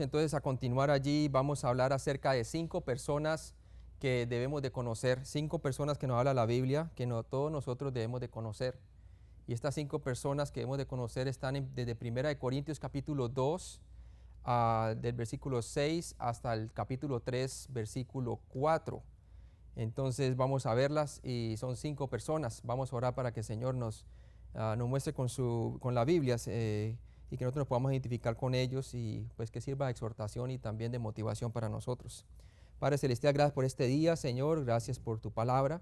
Entonces, a continuar allí, vamos a hablar acerca de 5 personas que debemos de conocer, 5 personas que nos habla la Biblia, que todos nosotros debemos de conocer. Y estas 5 personas que debemos de conocer están desde 1 Corintios capítulo 2, del versículo 6 hasta el capítulo 3, versículo 4. Entonces vamos a verlas y son 5 personas. Vamos a orar para que el Señor nos muestre con la Biblia y que nosotros nos podamos identificar con ellos y pues que sirva de exhortación y también de motivación para nosotros. Padre Celestial, gracias por este día, Señor, gracias por tu palabra,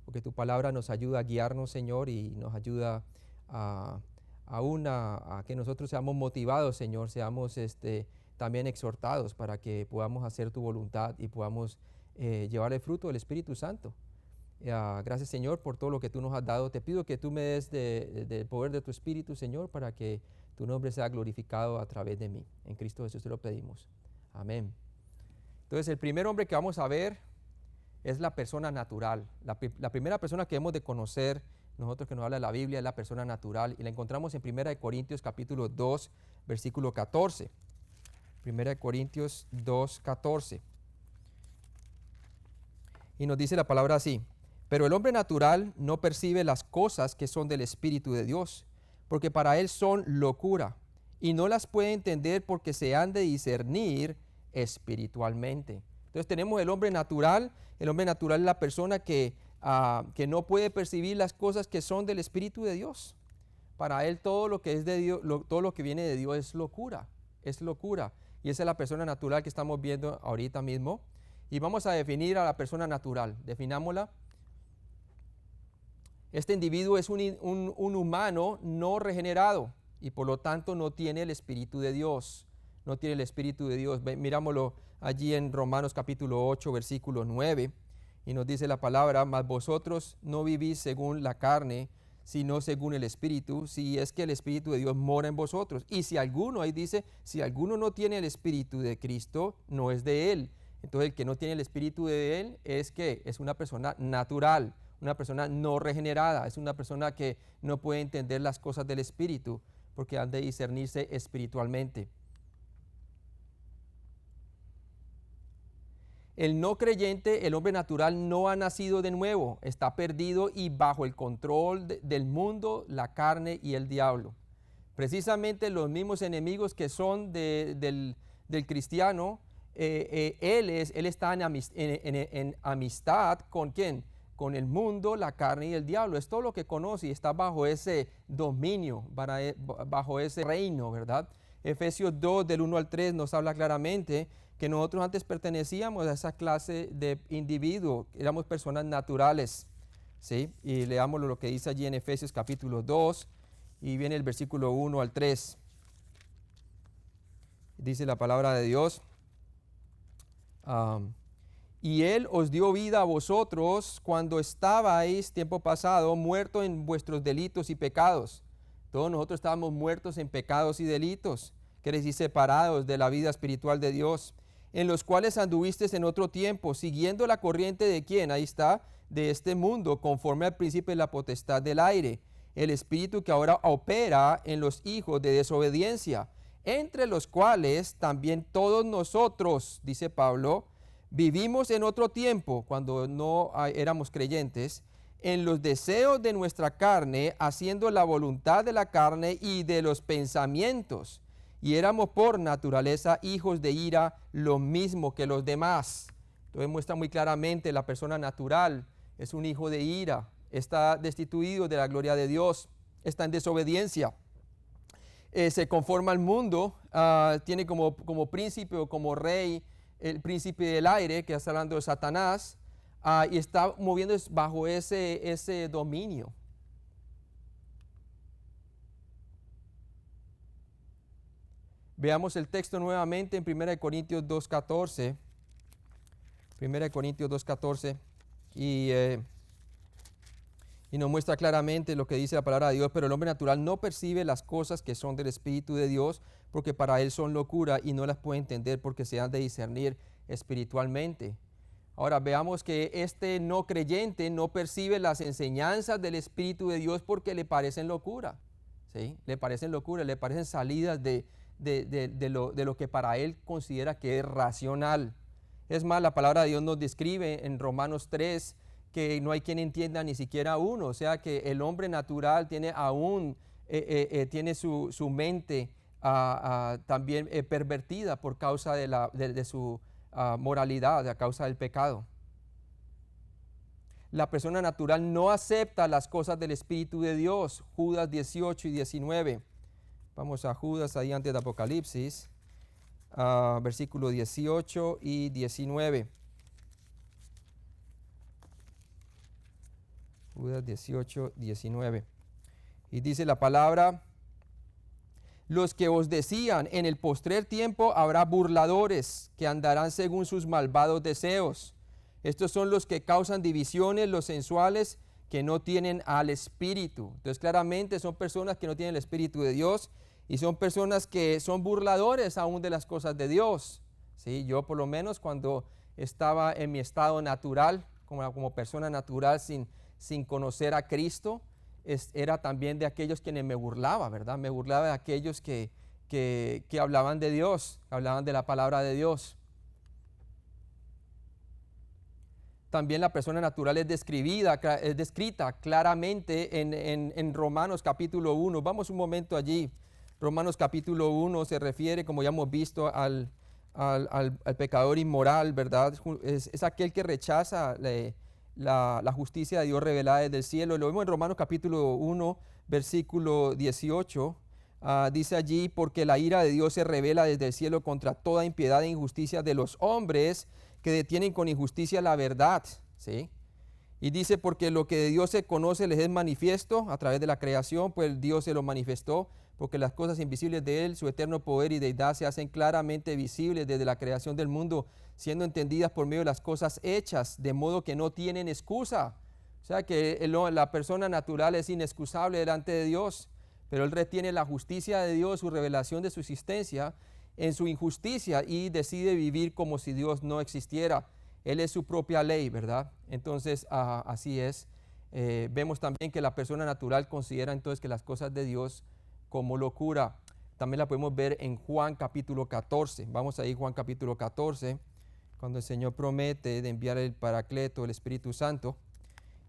porque tu palabra nos ayuda a guiarnos, Señor, y nos ayuda a que nosotros seamos motivados, Señor, seamos también exhortados para que podamos hacer tu voluntad y podamos llevar el fruto del Espíritu Santo. Gracias, Señor, por todo lo que tú nos has dado. Te pido que tú me des del poder de tu Espíritu, Señor, para que tu nombre sea glorificado a través de mí. En Cristo Jesús te lo pedimos. Amén. Entonces, el primer hombre que vamos a ver es la persona natural. La primera persona que hemos de conocer, nosotros que nos habla la Biblia, es la persona natural. Y la encontramos en 1 Corintios capítulo 2, versículo 14. 1 Corintios 2, 14. Y nos dice la palabra así: pero el hombre natural no percibe las cosas que son del Espíritu de Dios, porque para él son locura, y no las puede entender porque se han de discernir espiritualmente. Entonces tenemos el hombre natural. El hombre natural es la persona que no puede percibir las cosas que son del Espíritu de Dios. Para él todo lo que es de Dios, todo lo que viene de Dios es locura, es locura. Y esa es la persona natural que estamos viendo ahorita mismo. Y vamos a definir a la persona natural. Definámosla. Este individuo es un humano no regenerado y por lo tanto no tiene el Espíritu de Dios. No tiene el Espíritu de Dios. Mirámoslo allí en Romanos capítulo 8, versículo 9. Y nos dice la palabra: mas vosotros no vivís según la carne, sino según el Espíritu, si es que el Espíritu de Dios mora en vosotros. Y si alguno, ahí dice, si alguno no tiene el Espíritu de Cristo, no es de él. Entonces el que no tiene el Espíritu de él es que es una persona natural, una persona no regenerada, es una persona que no puede entender las cosas del Espíritu porque han de discernirse espiritualmente. El no creyente, el hombre natural, no ha nacido de nuevo, está perdido y bajo el control del mundo, la carne y el diablo. Precisamente los mismos enemigos que son del cristiano, él está en amistad ¿con quién? Con el mundo, la carne y el diablo. Es todo lo que conoce y está bajo ese dominio, bajo ese reino, ¿verdad? Efesios 2, del 1 al 3, nos habla claramente que nosotros antes pertenecíamos a esa clase de individuo, éramos personas naturales, ¿sí? Y leamos lo que dice allí en Efesios capítulo 2, y viene el versículo 1 al 3. Dice la palabra de Dios: y Él os dio vida a vosotros cuando estabais, tiempo pasado, muertos en vuestros delitos y pecados. Todos nosotros estábamos muertos en pecados y delitos, quiere decir separados de la vida espiritual de Dios, en los cuales anduvisteis en otro tiempo, siguiendo la corriente de ¿quién? Ahí está, de este mundo, conforme al príncipe de la potestad del aire, el espíritu que ahora opera en los hijos de desobediencia, entre los cuales también todos nosotros, dice Pablo, vivimos en otro tiempo, cuando no éramos creyentes, en los deseos de nuestra carne, haciendo la voluntad de la carne y de los pensamientos. Y éramos por naturaleza hijos de ira, lo mismo que los demás. Entonces muestra muy claramente la persona natural es un hijo de ira, está destituido de la gloria de Dios, está en desobediencia. Se conforma al mundo, tiene como príncipe o como rey el príncipe del aire, que está hablando de Satanás, y está moviéndose bajo ese dominio. Veamos el texto nuevamente en 1 Corintios 2.14. 1 Corintios 2.14. Y nos muestra claramente lo que dice la palabra de Dios: pero el hombre natural no percibe las cosas que son del Espíritu de Dios, porque para él son locura y no las puede entender porque se han de discernir espiritualmente. Ahora veamos que este no creyente no percibe las enseñanzas del Espíritu de Dios porque le parecen locura, ¿sí? Le parecen locura, le parecen salidas de de lo que para él considera que es racional. Es más, la palabra de Dios nos describe en Romanos 3 que no hay quien entienda ni siquiera uno, o sea que el hombre natural tiene aún, tiene su mente también pervertida por causa de su moralidad, a causa del pecado. La persona natural no acepta las cosas del Espíritu de Dios. Judas 18 y 19. Vamos a Judas ahí antes de Apocalipsis, versículo 18 y 19. Judas 18, 19. Y dice la palabra: los que os decían, en el postrer tiempo habrá burladores que andarán según sus malvados deseos. Estos son los que causan divisiones, los sensuales, que no tienen al Espíritu. Entonces claramente son personas que no tienen el Espíritu de Dios y son personas que son burladores aún de las cosas de Dios. ¿Sí? Yo por lo menos cuando estaba en mi estado natural, como persona natural sin conocer a Cristo, era también de aquellos quienes me burlaba, ¿verdad? Me burlaba de aquellos que hablaban de Dios, hablaban de la palabra de Dios. También la persona natural es descrita claramente en Romanos capítulo 1. Vamos un momento allí. Romanos capítulo 1 se refiere, como ya hemos visto, al pecador inmoral, ¿verdad? Es aquel que rechaza la justicia de Dios revelada desde el cielo. Lo vemos en Romanos capítulo 1, versículo 18. Dice allí: porque la ira de Dios se revela desde el cielo contra toda impiedad e injusticia de los hombres que detienen con injusticia la verdad. ¿Sí? Y dice: porque lo que de Dios se conoce les es manifiesto a través de la creación, pues Dios se lo manifestó, porque las cosas invisibles de Él, su eterno poder y deidad, se hacen claramente visibles desde la creación del mundo, siendo entendidas por medio de las cosas hechas, de modo que no tienen excusa. O sea que la persona natural es inexcusable delante de Dios, pero él retiene la justicia de Dios, su revelación de su existencia, en su injusticia, y decide vivir como si Dios no existiera. Él es su propia ley, ¿verdad? Entonces, así es. Vemos también que la persona natural considera entonces que las cosas de Dios como locura. También la podemos ver en Juan capítulo 14. Vamos a ir a Juan capítulo 14, cuando el Señor promete de enviar el Paracleto, el Espíritu Santo.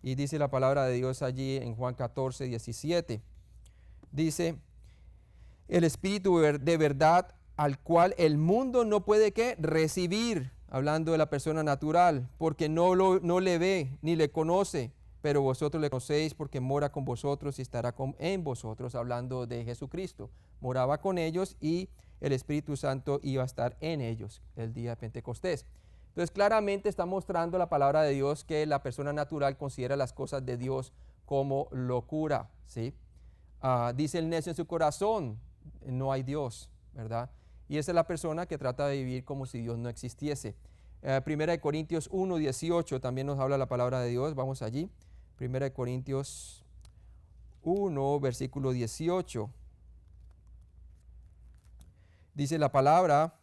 Y dice la palabra de Dios allí en Juan 14, 17. Dice: el Espíritu de verdad, al cual el mundo no puede ¿qué? Recibir, hablando de la persona natural, porque no le ve ni le conoce, pero vosotros le conocéis porque mora con vosotros y estará en vosotros, hablando de Jesucristo. Moraba con ellos y el Espíritu Santo iba a estar en ellos el día de Pentecostés. Entonces claramente está mostrando la palabra de Dios que la persona natural considera las cosas de Dios como locura. ¿Sí? Dice el necio en su corazón: no hay Dios, ¿verdad? Y esa es la persona que trata de vivir como si Dios no existiese. Primera de Corintios 1, 18 también nos habla la palabra de Dios. Vamos allí. Primera de Corintios 1, versículo 18. Dice la palabra: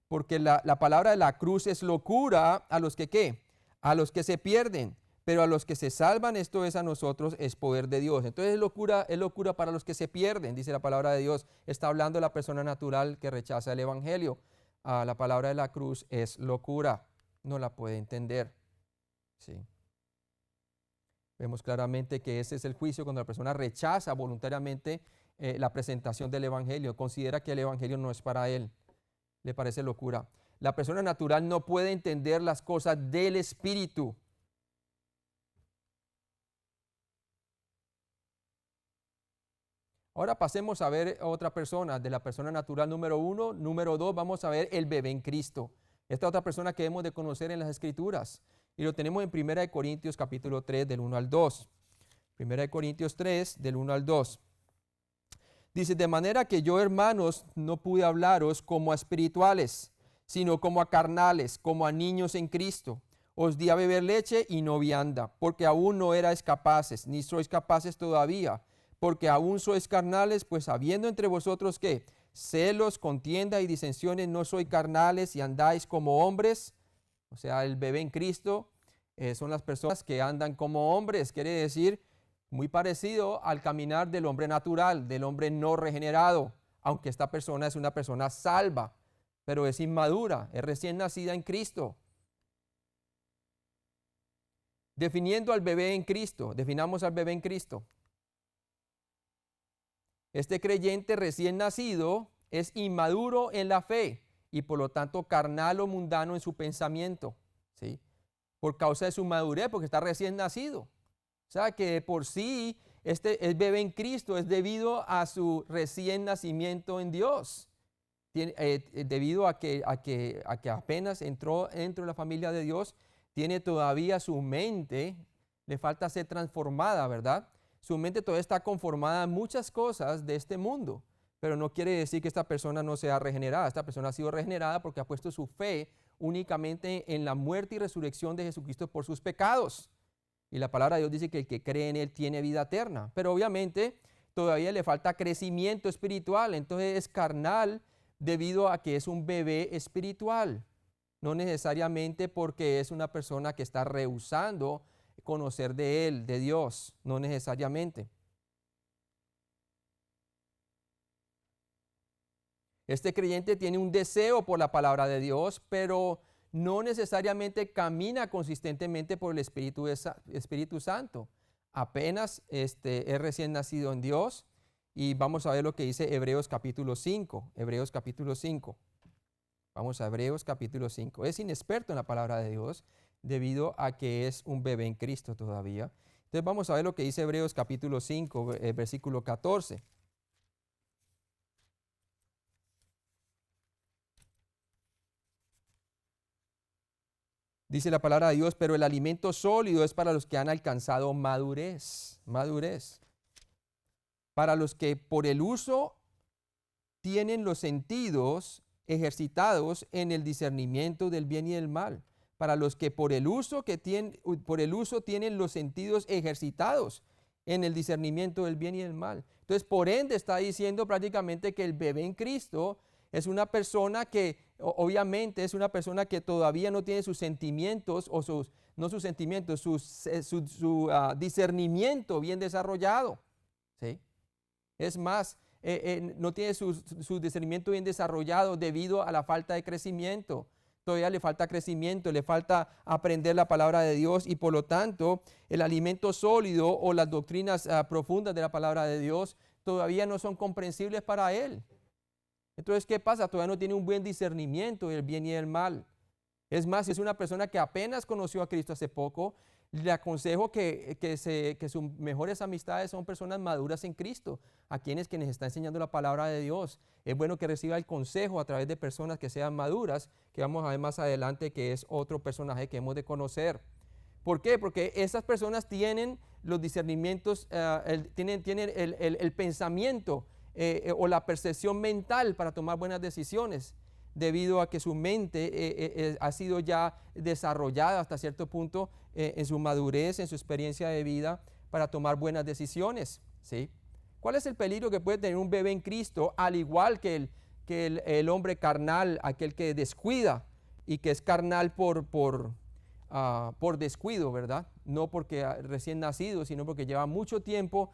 porque la palabra de la cruz es locura a los que ¿qué? A los que se pierden, pero a los que se salvan, esto es a nosotros, es poder de Dios. Entonces es locura para los que se pierden, dice la palabra de Dios. Está hablando de la persona natural que rechaza el evangelio. La palabra de la cruz es locura, no la puede entender. Sí. Vemos claramente que ese es el juicio cuando la persona rechaza voluntariamente la presentación del evangelio, considera que el evangelio no es para él, le parece locura. La persona natural no puede entender las cosas del Espíritu. Ahora pasemos a ver otra persona, de la persona natural número 1. Número 2, vamos a ver el bebé en Cristo. Esta otra persona que hemos de conocer en las Escrituras. Y lo tenemos en 1 Corintios capítulo 3, del 1 al 2. 1 Corintios 3, del 1 al 2. Dice: de manera que yo, hermanos, no pude hablaros como a espirituales, sino como a carnales, como a niños en Cristo. Os di a beber leche y no vianda, porque aún no erais capaces, ni sois capaces todavía, porque aún sois carnales, pues habiendo entre vosotros ¿qué? Celos, contienda y disensiones, no sois carnales y andáis como hombres. O sea, el bebé en Cristo son las personas que andan como hombres, quiere decir muy parecido al caminar del hombre natural, del hombre no regenerado. aunque esta persona es una persona salva, pero es inmadura, es recién nacida en Cristo. Definiendo al bebé en Cristo, definamos al bebé en Cristo. Este creyente recién nacido es inmaduro en la fe y por lo tanto carnal o mundano en su pensamiento, ¿sí? Por causa de su madurez, porque está recién nacido. O sea que por sí el bebé en Cristo es debido a su recién nacimiento en Dios. Debido a que apenas entró dentro de la familia de Dios, tiene todavía su mente, le falta ser transformada, ¿verdad? Su mente todavía está conformada a muchas cosas de este mundo, pero no quiere decir que esta persona no sea regenerada. Esta persona ha sido regenerada porque ha puesto su fe únicamente en la muerte y resurrección de Jesucristo por sus pecados. Y la palabra de Dios dice que el que cree en Él tiene vida eterna. Pero obviamente todavía le falta crecimiento espiritual, entonces es carnal debido a que es un bebé espiritual. No necesariamente porque es una persona que está rehusando conocer de Él, de Dios, no necesariamente. Este creyente tiene un deseo por la palabra de Dios, pero no necesariamente camina consistentemente por el Espíritu Santo. Apenas es recién nacido en Dios y vamos a ver lo que dice Hebreos capítulo 5. Hebreos capítulo 5. Vamos a Hebreos capítulo 5. Es inexperto en la palabra de Dios debido a que es un bebé en Cristo todavía. Entonces vamos a ver lo que dice Hebreos capítulo 5, versículo 14. Dice la palabra de Dios, pero el alimento sólido es para los que han alcanzado madurez, madurez. Para los que por el uso tienen los sentidos ejercitados en el discernimiento del bien y del mal. Para los que por el uso tienen los sentidos ejercitados en el discernimiento del bien y del mal. Entonces, por ende, está diciendo prácticamente que el bebé en Cristo es una persona que, obviamente, es una persona que todavía no tiene sus sentimientos, o su discernimiento bien desarrollado, ¿sí? Es más, no tiene su discernimiento bien desarrollado debido a la falta de crecimiento. Todavía le falta crecimiento, le falta aprender la palabra de Dios y por lo tanto el alimento sólido o las doctrinas profundas de la palabra de Dios todavía no son comprensibles para él. Entonces, ¿qué pasa? Todavía no tiene un buen discernimiento del bien y del mal. Es más, si es una persona que apenas conoció a Cristo hace poco, le aconsejo que sus mejores amistades son personas maduras en Cristo, a quienes está enseñando la palabra de Dios. Es bueno que reciba el consejo a través de personas que sean maduras, que vamos a ver más adelante que es otro personaje que hemos de conocer. ¿Por qué? Porque esas personas tienen los discernimientos, tienen el pensamiento o la percepción mental para tomar buenas decisiones, debido a que su mente ha sido ya desarrollada hasta cierto punto en su madurez, en su experiencia de vida, para tomar buenas decisiones, ¿sí? ¿Cuál es el peligro que puede tener un bebé en Cristo, al igual que el hombre carnal, aquel que descuida y que es carnal por descuido, ¿verdad? No porque recién nacido, sino porque lleva mucho tiempo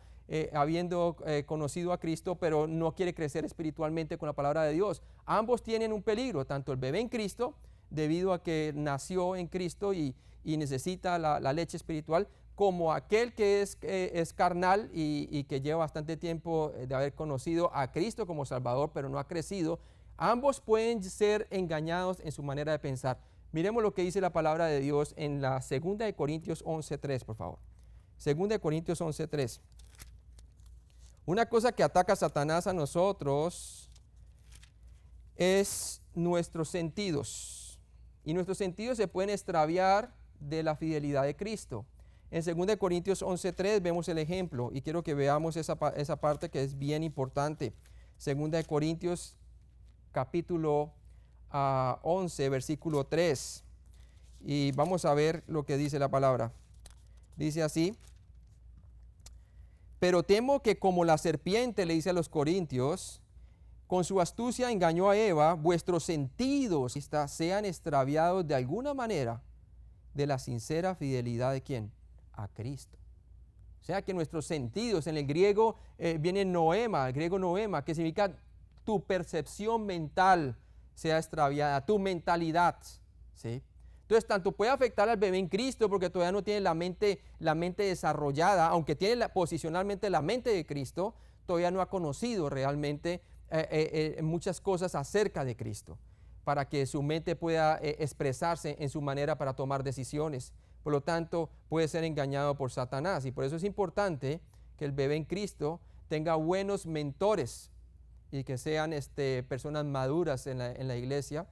habiendo conocido a Cristo, pero no quiere crecer espiritualmente con la palabra de Dios? Ambos tienen un peligro, tanto el bebé en Cristo, debido a que nació en Cristo y necesita la leche espiritual, como aquel que es carnal y que lleva bastante tiempo de haber conocido a Cristo como Salvador, pero no ha crecido. Ambos pueden ser engañados en su manera de pensar. Miremos lo que dice la palabra de Dios en la 2 de Corintios 11:3, por favor. 2 de Corintios 11:3. Una cosa que ataca a Satanás a nosotros es nuestros sentidos. Y nuestros sentidos se pueden extraviar de la fidelidad de Cristo. En 2 de Corintios 11:3 vemos el ejemplo y quiero que veamos esa parte que es bien importante. 2 de Corintios capítulo 11, versículo 3. Y vamos a ver lo que dice la palabra. Dice así: pero temo que como la serpiente, le dice a los corintios, con su astucia engañó a Eva, vuestros sentidos sean extraviados de alguna manera de la sincera fidelidad de ¿quién? A Cristo. O sea que nuestros sentidos, en el griego viene noema, el griego noema, que significa tu percepción mental sea extraviada, tu mentalidad, ¿sí? Entonces, tanto puede afectar al bebé en Cristo porque todavía no tiene la mente desarrollada, aunque tiene posicionalmente la mente de Cristo, todavía no ha conocido realmente muchas cosas acerca de Cristo, para que su mente pueda expresarse en su manera para tomar decisiones. Por lo tanto, puede ser engañado por Satanás. Y por eso es importante que el bebé en Cristo tenga buenos mentores y que sean personas maduras en la iglesia,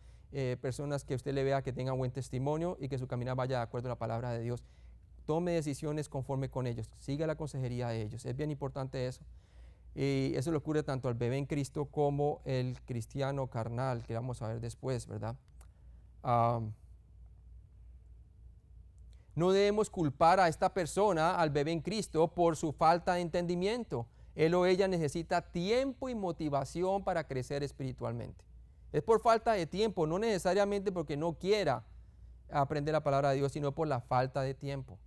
personas que usted le vea que tengan buen testimonio y que su caminar vaya de acuerdo a la palabra de Dios. Tome decisiones conforme con ellos, siga la consejería de ellos. Es bien importante eso. Y eso le ocurre tanto al bebé en Cristo como el cristiano carnal, que vamos a ver después, ¿verdad? No debemos culpar a esta persona, al bebé en Cristo, por su falta de entendimiento. Él o ella necesita tiempo y motivación para crecer espiritualmente. Es por falta de tiempo, no necesariamente porque no quiera aprender la palabra de Dios, sino por la falta de tiempo.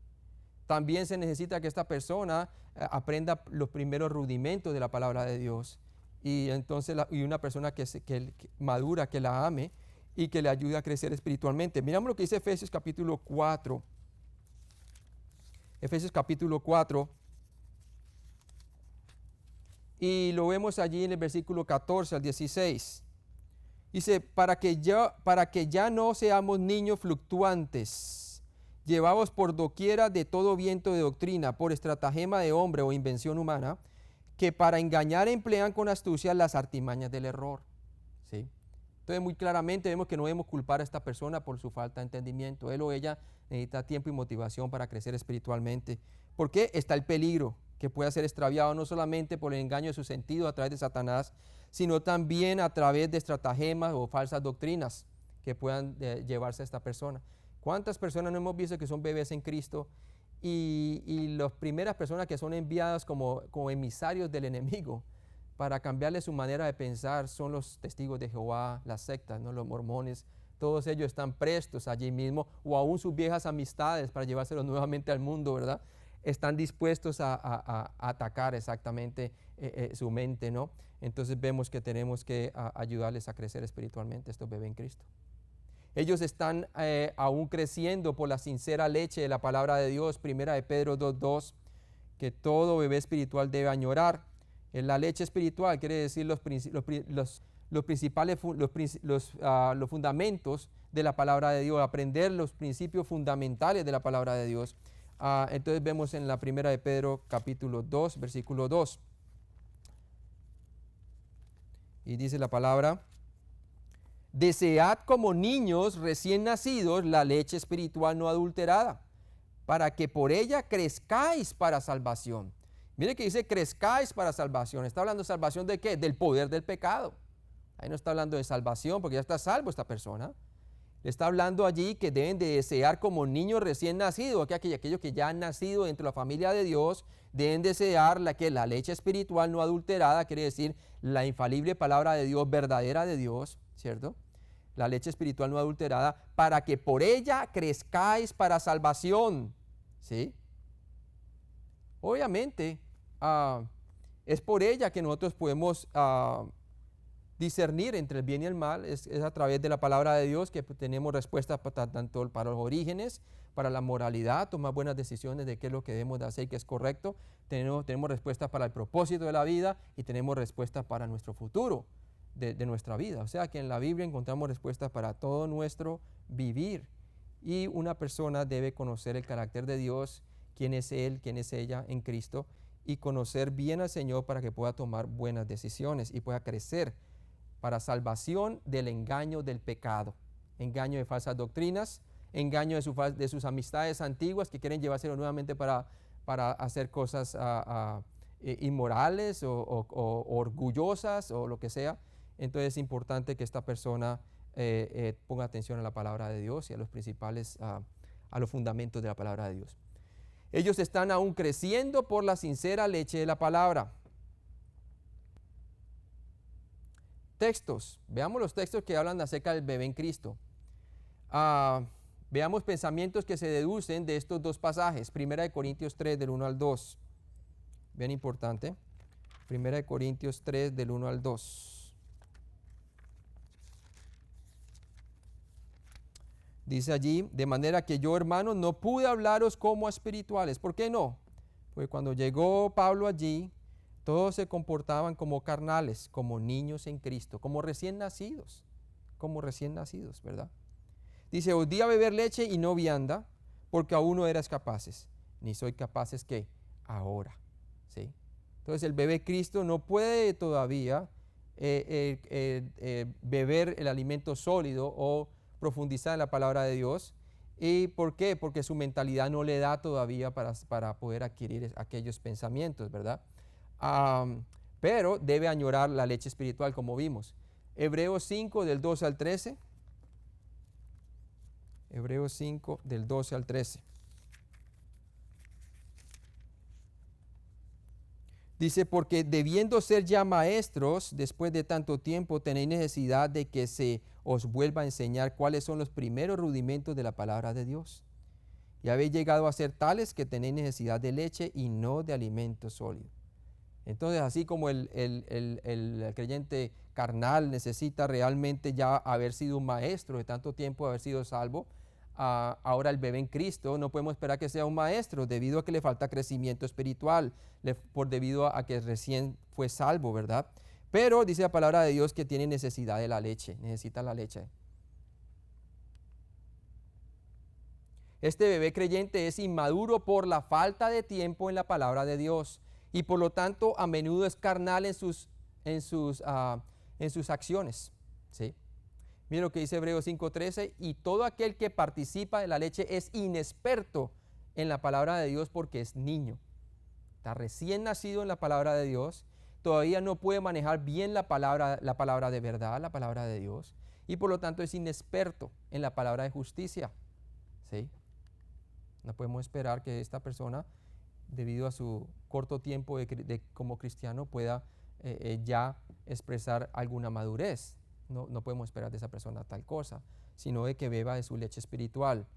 También se necesita que esta persona aprenda los primeros rudimentos de la palabra de Dios, y entonces una persona que madura, que la ame y que le ayude a crecer espiritualmente. Miramos lo que dice Efesios capítulo 4. Efesios capítulo 4. Y lo vemos allí en el versículo 14 al 16. Dice, para que ya no seamos niños fluctuantes, llevados por doquiera de todo viento de doctrina, por estratagema de hombre o invención humana, que para engañar emplean con astucia las artimañas del error. ¿Sí? Entonces, muy claramente vemos que no debemos culpar a esta persona por su falta de entendimiento. Él o ella necesita tiempo y motivación para crecer espiritualmente. ¿Por qué? Está el peligro que pueda ser extraviado no solamente por el engaño de su sentido a través de Satanás, sino también a través de estratagemas o falsas doctrinas que puedan llevarse a esta persona. ¿Cuántas personas no hemos visto que son bebés en Cristo y las primeras personas que son enviadas como emisarios del enemigo para cambiarle su manera de pensar son los testigos de Jehová, las sectas, ¿no? Los mormones? Todos ellos están prestos allí mismo, o aún sus viejas amistades para llevárselos nuevamente al mundo, ¿verdad? Están dispuestos a atacar exactamente su mente, ¿no? Entonces vemos que tenemos que ayudarles a crecer espiritualmente, estos bebés en Cristo. Ellos están aún creciendo por la sincera leche de la palabra de Dios, primera de Pedro 2:2, que todo bebé espiritual debe añorar. La leche espiritual quiere decir los fundamentos de la palabra de Dios, aprender los principios fundamentales de la palabra de Dios. Entonces vemos en la primera de Pedro capítulo 2, versículo 2. Y dice la palabra: desead como niños recién nacidos la leche espiritual no adulterada, para que por ella crezcáis para salvación. Mire que dice crezcáis para salvación. ¿Está hablando de salvación de qué? Del poder del pecado. Ahí no está hablando de salvación porque ya está salvo esta persona. Le está hablando allí que deben de desear como niños recién nacidos, que aquellos que ya han nacido dentro de la familia de Dios, deben desear la leche espiritual no adulterada, quiere decir la infalible palabra de Dios, verdadera de Dios, ¿cierto? La leche espiritual no adulterada, para que por ella crezcáis para salvación, ¿sí? Obviamente, es por ella que nosotros podemos discernir entre el bien y el mal. Es a través de la palabra de Dios que tenemos respuestas tanto para los orígenes, para la moralidad, tomar buenas decisiones de qué es lo que debemos de hacer y qué es correcto. Tenemos respuestas para el propósito de la vida y tenemos respuestas para nuestro futuro de nuestra vida. O sea que en la Biblia encontramos respuestas para todo nuestro vivir. Y una persona debe conocer el carácter de Dios, quién es Él, quién es ella en Cristo, y conocer bien al Señor para que pueda tomar buenas decisiones y pueda crecer para salvación del engaño del pecado, engaño de falsas doctrinas, engaño de sus amistades antiguas que quieren llevárselo nuevamente para hacer cosas inmorales o orgullosas o lo que sea. Entonces es importante que esta persona ponga atención a la palabra de Dios y a los principales, a los fundamentos de la palabra de Dios. Ellos están aún creciendo por la sincera leche de la palabra. Textos. Veamos los textos que hablan acerca del bebé en Cristo. Veamos pensamientos que se deducen de estos dos pasajes. Primera de Corintios 3, del 1 al 2. Bien importante. Primera de Corintios 3, del 1 al 2. Dice allí, de manera que yo, hermanos, no pude hablaros como a espirituales. ¿Por qué no? Pues cuando llegó Pablo allí, todos se comportaban como carnales, como niños en Cristo, como recién nacidos, ¿verdad? Dice, os di a beber leche y no vianda, porque aún no eras capaces, ni soy capaces que ahora, ¿sí? Entonces el bebé Cristo no puede todavía beber el alimento sólido o profundizar en la palabra de Dios. ¿Y por qué? Porque su mentalidad no le da todavía para poder adquirir aquellos pensamientos, ¿verdad? Pero debe añorar la leche espiritual, como vimos. Hebreos 5, del 12 al 13. Hebreos 5, del 12 al 13. Dice, porque debiendo ser ya maestros, después de tanto tiempo, tenéis necesidad de que se os vuelva a enseñar cuáles son los primeros rudimentos de la palabra de Dios. Y habéis llegado a ser tales que tenéis necesidad de leche y no de alimento sólido. Entonces, así como el creyente carnal necesita realmente ya haber sido un maestro de tanto tiempo, haber sido salvo, ahora el bebé en Cristo no podemos esperar que sea un maestro debido a que le falta crecimiento espiritual, debido a que recién fue salvo, ¿verdad? Pero dice la palabra de Dios que tiene necesidad de la leche, necesita la leche. Este bebé creyente es inmaduro por la falta de tiempo en la palabra de Dios y por lo tanto a menudo es carnal en sus acciones, ¿sí? Mira lo que dice Hebreos 5:13, y todo aquel que participa de la leche es inexperto en la palabra de Dios porque es niño. Está recién nacido en la palabra de Dios, todavía no puede manejar bien la palabra de verdad, la palabra de Dios, y por lo tanto es inexperto en la palabra de justicia, ¿sí? No podemos esperar que esta persona, debido a su corto tiempo como cristiano, pueda ya expresar alguna madurez. No podemos esperar de esa persona tal cosa, sino de que beba de su leche espiritual.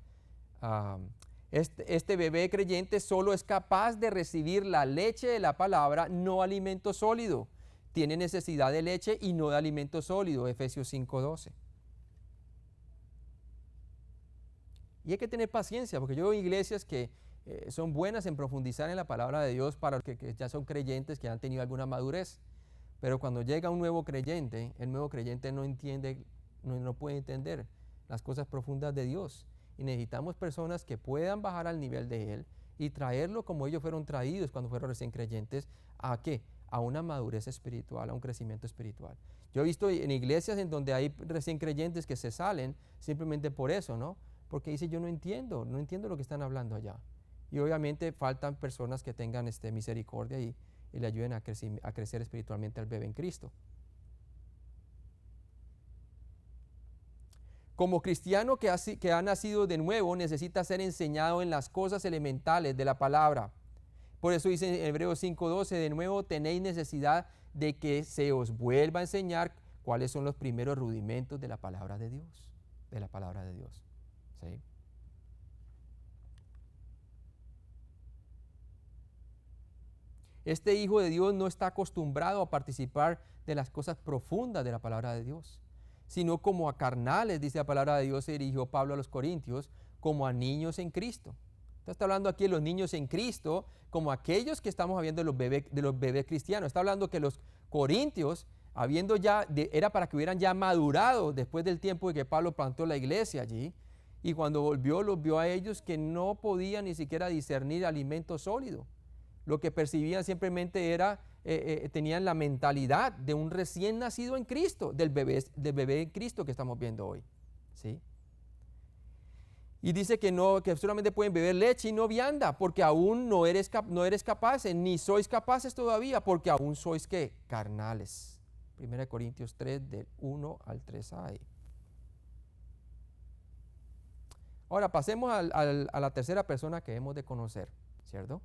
Este bebé creyente solo es capaz de recibir la leche de la palabra, no alimento sólido. Tiene necesidad de leche y no de alimento sólido, Efesios 5:12. Y hay que tener paciencia, porque yo veo iglesias que son buenas en profundizar en la palabra de Dios para los que ya son creyentes, que han tenido alguna madurez. Pero cuando llega un nuevo creyente, el nuevo creyente no entiende, no puede entender las cosas profundas de Dios. Y necesitamos personas que puedan bajar al nivel de Él y traerlo como ellos fueron traídos cuando fueron recién creyentes. ¿A qué? A una madurez espiritual, a un crecimiento espiritual. Yo he visto en iglesias en donde hay recién creyentes que se salen simplemente por eso, ¿no? Porque dice, yo no entiendo lo que están hablando allá. Y obviamente faltan personas que tengan misericordia y le ayuden a crecer espiritualmente al bebé en Cristo. Como cristiano que ha nacido de nuevo, necesita ser enseñado en las cosas elementales de la palabra. Por eso dice en Hebreos 5:12, de nuevo tenéis necesidad de que se os vuelva a enseñar cuáles son los primeros rudimentos de la palabra de Dios. De la palabra de Dios. ¿Sí? Este hijo de Dios no está acostumbrado a participar de las cosas profundas de la palabra de Dios, sino como a carnales, dice la palabra de Dios, se dirigió Pablo a los Corintios, como a niños en Cristo. Está hablando aquí de los niños en Cristo, como aquellos que estamos hablando de los bebés cristianos. Está hablando que los Corintios, era para que hubieran ya madurado después del tiempo de que Pablo plantó la iglesia allí, y cuando volvió, los vio a ellos que no podían ni siquiera discernir alimento sólido. Lo que percibían simplemente era, tenían la mentalidad de un recién nacido en Cristo, del bebé en Cristo que estamos viendo hoy, ¿sí? Y dice que solamente pueden beber leche y no vianda, porque aún no eres capaces, ni sois capaces todavía, porque aún sois, ¿qué? Carnales. 1 Corintios 3, del 1 al 3 ahí. Ahora pasemos a la tercera persona que hemos de conocer, ¿cierto?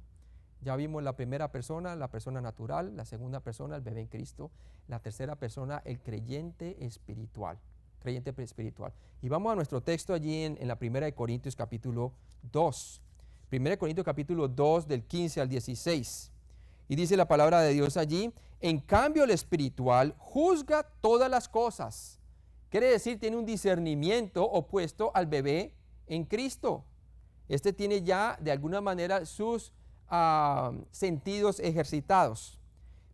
Ya vimos la primera persona, la persona natural, la segunda persona, el bebé en Cristo, la tercera persona, el creyente espiritual. Y vamos a nuestro texto allí en la 1 Corintios capítulo 2. 1 Corintios capítulo 2 del 15 al 16. Y dice la palabra de Dios allí, en cambio el espiritual juzga todas las cosas. Quiere decir, tiene un discernimiento opuesto al bebé en Cristo. Este tiene ya de alguna manera sus sentidos ejercitados.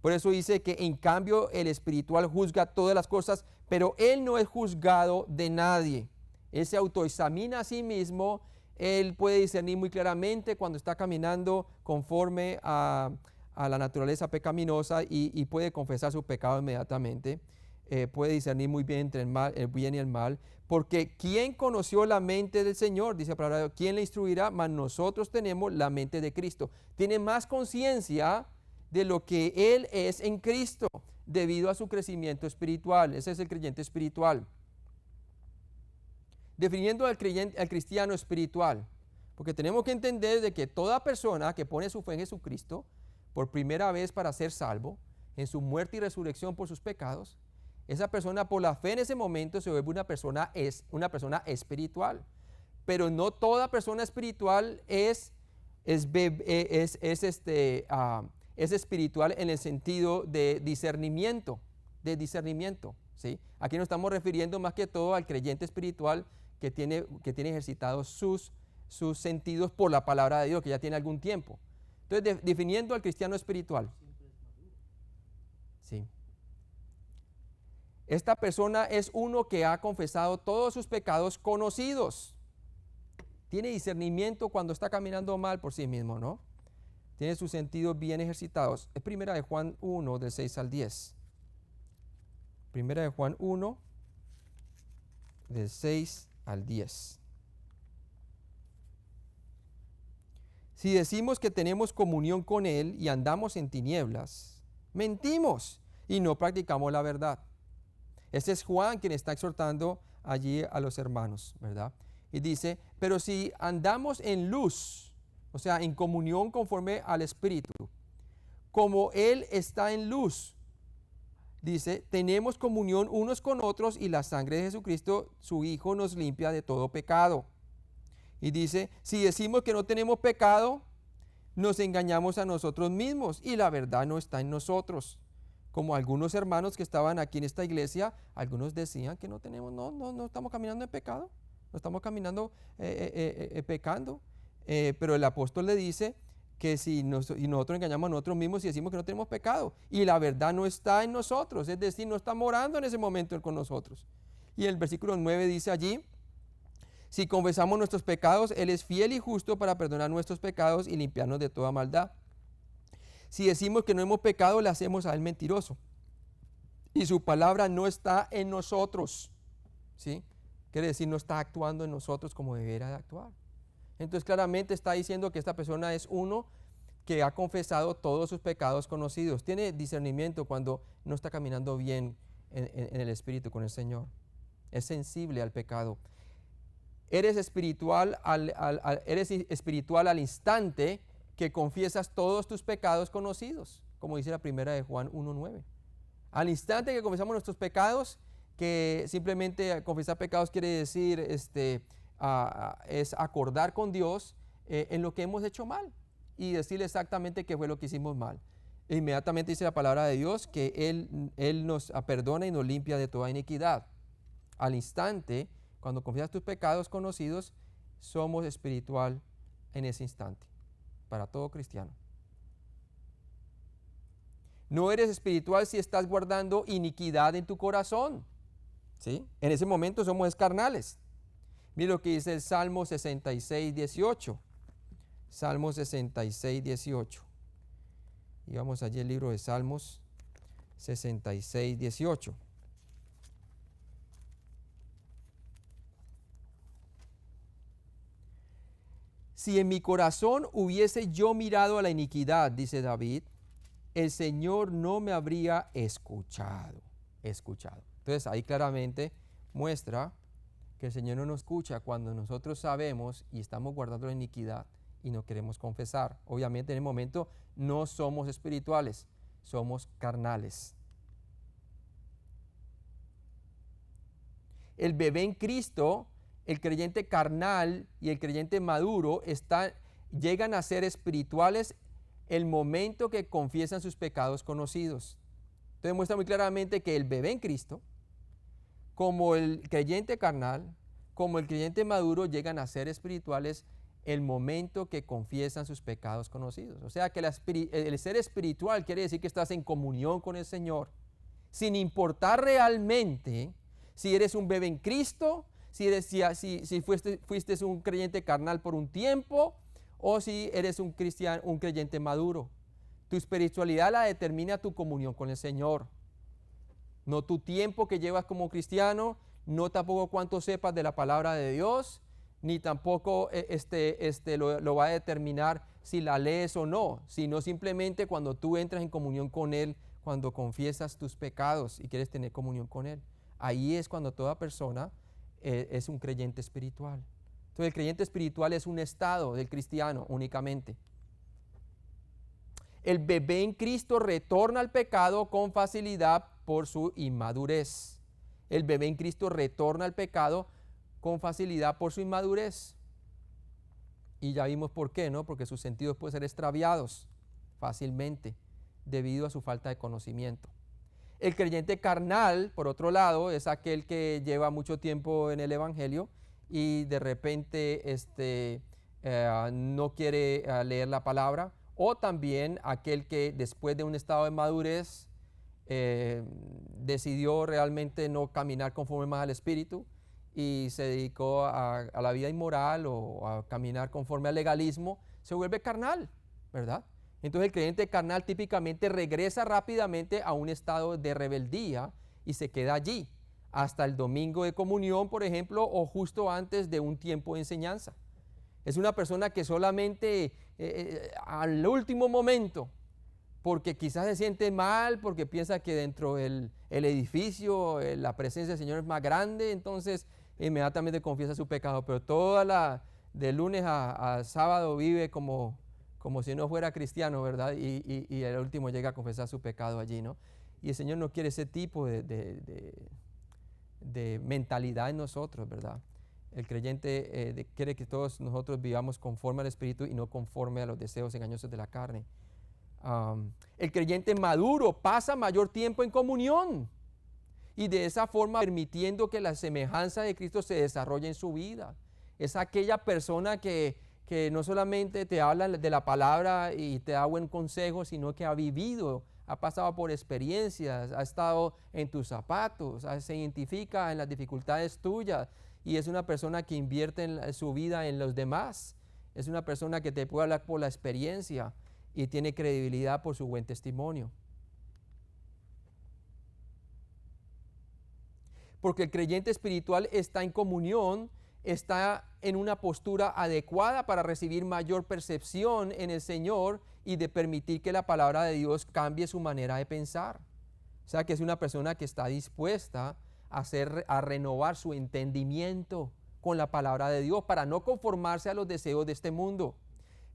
Por eso dice que en cambio el espiritual juzga todas las cosas, pero él no es juzgado de nadie. Él se autoexamina a sí mismo, él puede discernir muy claramente cuando está caminando conforme a la naturaleza pecaminosa y puede confesar su pecado inmediatamente. Puede discernir muy bien entre el bien y el mal, porque ¿quién conoció la mente del Señor? Dice la palabra de Dios, ¿quién le instruirá? Mas nosotros tenemos la mente de Cristo. Tiene más conciencia de lo que Él es en Cristo, debido a su crecimiento espiritual. Ese es el creyente espiritual. Definiendo al cristiano espiritual, porque tenemos que entender de que toda persona que pone su fe en Jesucristo, por primera vez para ser salvo, en su muerte y resurrección por sus pecados, esa persona por la fe en ese momento se vuelve una persona espiritual. Pero no toda persona espiritual es espiritual en el sentido de discernimiento, ¿sí? Aquí nos estamos refiriendo más que todo al creyente espiritual que tiene ejercitados sus sentidos por la palabra de Dios, que ya tiene algún tiempo. Entonces, definiendo al cristiano espiritual. Sí. Esta persona es uno que ha confesado todos sus pecados conocidos. Tiene discernimiento cuando está caminando mal por sí mismo, ¿no? Tiene sus sentidos bien ejercitados. Es primera de Juan 1, del 6 al 10. Primera de Juan 1, del 6 al 10. Si decimos que tenemos comunión con Él y andamos en tinieblas, mentimos y no practicamos la verdad. Ese es Juan quien está exhortando allí a los hermanos, ¿verdad? Y dice, pero si andamos en luz, o sea, en comunión conforme al Espíritu, como Él está en luz, dice, tenemos comunión unos con otros y la sangre de Jesucristo, su Hijo, nos limpia de todo pecado. Y dice, si decimos que no tenemos pecado, nos engañamos a nosotros mismos y la verdad no está en nosotros. Como algunos hermanos que estaban aquí en esta iglesia, algunos decían que no estamos caminando en pecado, no estamos caminando pecando. Pero el apóstol le dice que si nosotros engañamos a nosotros mismos y decimos que no tenemos pecado y la verdad no está en nosotros, es decir, no está morando en ese momento con nosotros. Y el versículo 9 dice allí, si confesamos nuestros pecados, Él es fiel y justo para perdonar nuestros pecados y limpiarnos de toda maldad. Si decimos que no hemos pecado, le hacemos a Él mentiroso y su palabra no está en nosotros, ¿sí? Quiere decir, no está actuando en nosotros como debiera de actuar. Entonces claramente está diciendo que esta persona es uno que ha confesado todos sus pecados conocidos. Tiene discernimiento cuando no está caminando bien en el Espíritu con el Señor. Es sensible al pecado. Eres espiritual al instante que confiesas todos tus pecados conocidos, como dice la primera de Juan 1:9. Al instante que confesamos nuestros pecados, que simplemente confesar pecados quiere decir es acordar con Dios en lo que hemos hecho mal y decirle exactamente qué fue lo que hicimos mal. E inmediatamente dice la palabra de Dios que Él nos perdona y nos limpia de toda iniquidad. Al instante, cuando confiesas tus pecados conocidos, somos espiritual en ese instante, para todo cristiano. No eres espiritual si estás guardando iniquidad en tu corazón, ¿sí? En ese momento somos carnales. Mira lo que dice el Salmo 66:18. Salmo 66:18. Y vamos allí al libro de Salmos 66:18. Si en mi corazón hubiese yo mirado a la iniquidad, dice David, el Señor no me habría escuchado. Entonces ahí claramente muestra que el Señor no nos escucha cuando nosotros sabemos y estamos guardando la iniquidad y no queremos confesar. Obviamente en el momento no somos espirituales, somos carnales. El bebé en Cristo, el creyente carnal y el creyente maduro llegan a ser espirituales el momento que confiesan sus pecados conocidos. Entonces muestra muy claramente que el bebé en Cristo como el creyente carnal, como el creyente maduro, llegan a ser espirituales el momento que confiesan sus pecados conocidos. O sea que el ser espiritual quiere decir que estás en comunión con el Señor, sin importar realmente si eres un bebé en Cristo, si fuiste un creyente carnal por un tiempo, o si eres un creyente maduro. Tu espiritualidad la determina tu comunión con el Señor. No tu tiempo que llevas como cristiano, no tampoco cuánto sepas de la palabra de Dios, ni tampoco lo va a determinar si la lees o no, sino simplemente cuando tú entras en comunión con Él, cuando confiesas tus pecados y quieres tener comunión con Él. Ahí es cuando toda persona es un creyente espiritual. Entonces el creyente espiritual es un estado del cristiano únicamente. El bebé en Cristo retorna al pecado con facilidad por su inmadurez. El bebé en Cristo retorna al pecado con facilidad por su inmadurez. Y ya vimos por qué, ¿no? Porque sus sentidos pueden ser extraviados fácilmente debido a su falta de conocimiento. El creyente carnal, por otro lado, es aquel que lleva mucho tiempo en el Evangelio y de repente no quiere leer la palabra, o también aquel que después de un estado de madurez decidió realmente no caminar conforme más al Espíritu y se dedicó a la vida inmoral o a caminar conforme al legalismo, se vuelve carnal, ¿verdad? Entonces el creyente carnal típicamente regresa rápidamente a un estado de rebeldía y se queda allí hasta el domingo de comunión, por ejemplo, o justo antes de un tiempo de enseñanza. Es una persona que solamente al último momento, porque quizás se siente mal, porque piensa que dentro del edificio la presencia del Señor es más grande, entonces inmediatamente confiesa su pecado, pero de lunes a sábado vive como si no fuera cristiano, ¿verdad? Y el último llega a confesar su pecado allí, ¿no? Y el Señor no quiere ese tipo de mentalidad en nosotros, ¿verdad? El creyente quiere que todos nosotros vivamos conforme al Espíritu y no conforme a los deseos engañosos de la carne. El creyente maduro pasa mayor tiempo en comunión y de esa forma permitiendo que la semejanza de Cristo se desarrolle en su vida. Es aquella persona que no solamente te habla de la palabra y te da buen consejo, sino que ha vivido, ha pasado por experiencias, ha estado en tus zapatos, se identifica en las dificultades tuyas y es una persona que invierte su vida en los demás. Es una persona que te puede hablar por la experiencia y tiene credibilidad por su buen testimonio. Porque el creyente espiritual está en comunión, está en una postura adecuada para recibir mayor percepción en el Señor y de permitir que la palabra de Dios cambie su manera de pensar. O sea que es una persona que está dispuesta a renovar su entendimiento con la palabra de Dios para no conformarse a los deseos de este mundo.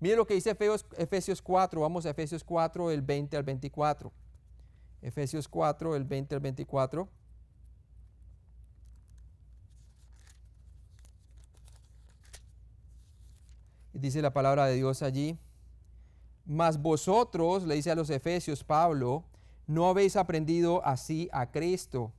Mire lo que dice Efesios 4, vamos a Efesios 4, el 20 al 24. Efesios 4, el 20 al 24. Y dice la palabra de Dios allí: mas vosotros, le dice a los Efesios Pablo, no habéis aprendido así a Cristo.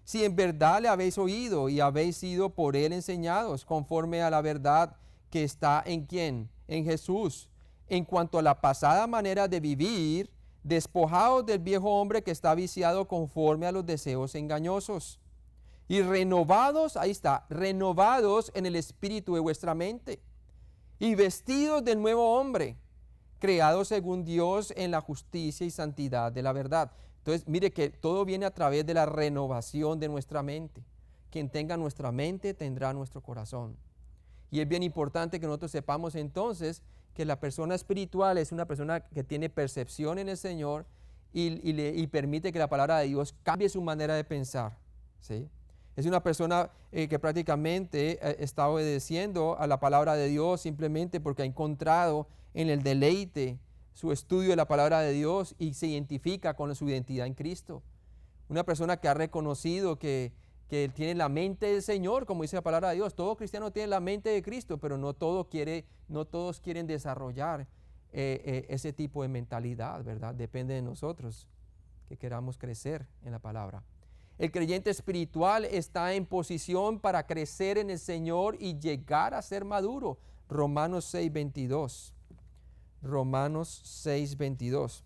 Si en verdad le habéis oído y habéis sido por él enseñados, conforme a la verdad que está en ¿quién? En Jesús. En cuanto a la pasada manera de vivir, despojaos del viejo hombre que está viciado conforme a los deseos engañosos. Y renovados, ahí está, renovados en el espíritu de vuestra mente. Y vestidos del nuevo hombre, creado según Dios en la justicia y santidad de la verdad. Entonces, mire que todo viene a través de la renovación de nuestra mente. Quien tenga nuestra mente tendrá nuestro corazón. Y es bien importante que nosotros sepamos entonces que la persona espiritual es una persona que tiene percepción en el Señor y permite que la palabra de Dios cambie su manera de pensar, ¿sí? Es una persona que prácticamente está obedeciendo a la palabra de Dios simplemente porque ha encontrado en el deleite su estudio de la palabra de Dios y se identifica con su identidad en Cristo. Una persona que ha reconocido que tiene la mente del Señor, como dice la palabra de Dios. Todo cristiano tiene la mente de Cristo, pero no todos quieren desarrollar ese tipo de mentalidad, ¿verdad? Depende de nosotros que queramos crecer en la palabra. El creyente espiritual está en posición para crecer en el Señor y llegar a ser maduro. Romanos 6:22. Romanos 6:22.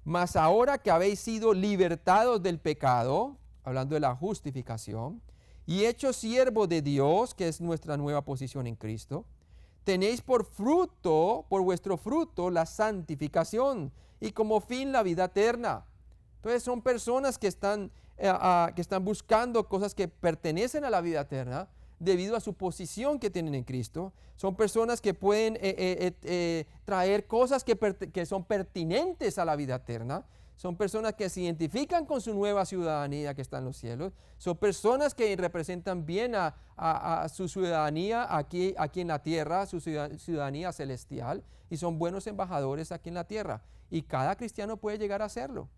Mas ahora que habéis sido libertados del pecado, hablando de la justificación, y hechos siervos de Dios, que es nuestra nueva posición en Cristo, tenéis por fruto, por vuestro fruto, la santificación y como fin la vida eterna. Entonces son personas que están buscando cosas que pertenecen a la vida eterna debido a su posición que tienen en Cristo. Son personas que pueden traer cosas que son pertinentes a la vida eterna. Son personas que se identifican con su nueva ciudadanía que está en los cielos. Son personas que representan bien a su ciudadanía aquí en la tierra, su ciudadanía celestial, y son buenos embajadores aquí en la tierra. Y cada cristiano puede llegar a hacerlo.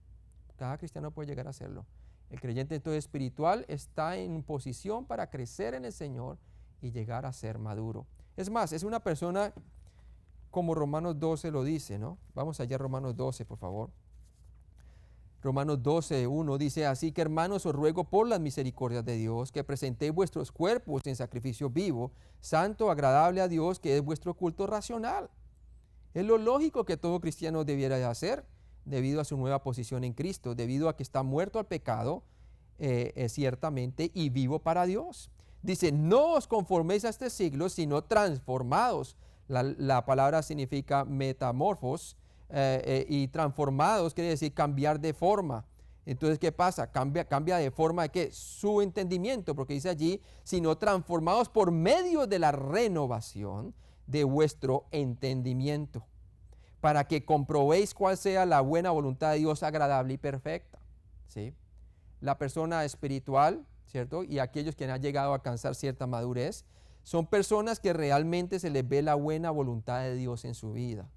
Cada cristiano puede llegar a hacerlo. El creyente entonces espiritual está en posición para crecer en el Señor y llegar a ser maduro. Es más, es una persona como Romanos 12 lo dice, ¿no? Vamos allá a Romanos 12, por favor. Romanos 12:1 dice: así que hermanos, os ruego por las misericordias de Dios que presentéis vuestros cuerpos en sacrificio vivo, santo, agradable a Dios, que es vuestro culto racional. Es lo lógico que todo cristiano debiera de hacer debido a su nueva posición en Cristo, debido a que está muerto al pecado, ciertamente, y vivo para Dios. Dice: no os conforméis a este siglo, sino transformados. La palabra significa metamorfos, y transformados quiere decir cambiar de forma. Entonces, ¿qué pasa? Cambia de forma de ¿qué? Su entendimiento, porque dice allí, sino transformados por medio de la renovación de vuestro entendimiento, para que comprobéis cuál sea la buena voluntad de Dios, agradable y perfecta. ¿Sí? La persona espiritual, ¿cierto? Y aquellos que han llegado a alcanzar cierta madurez, son personas que realmente se les ve la buena voluntad de Dios en su vida.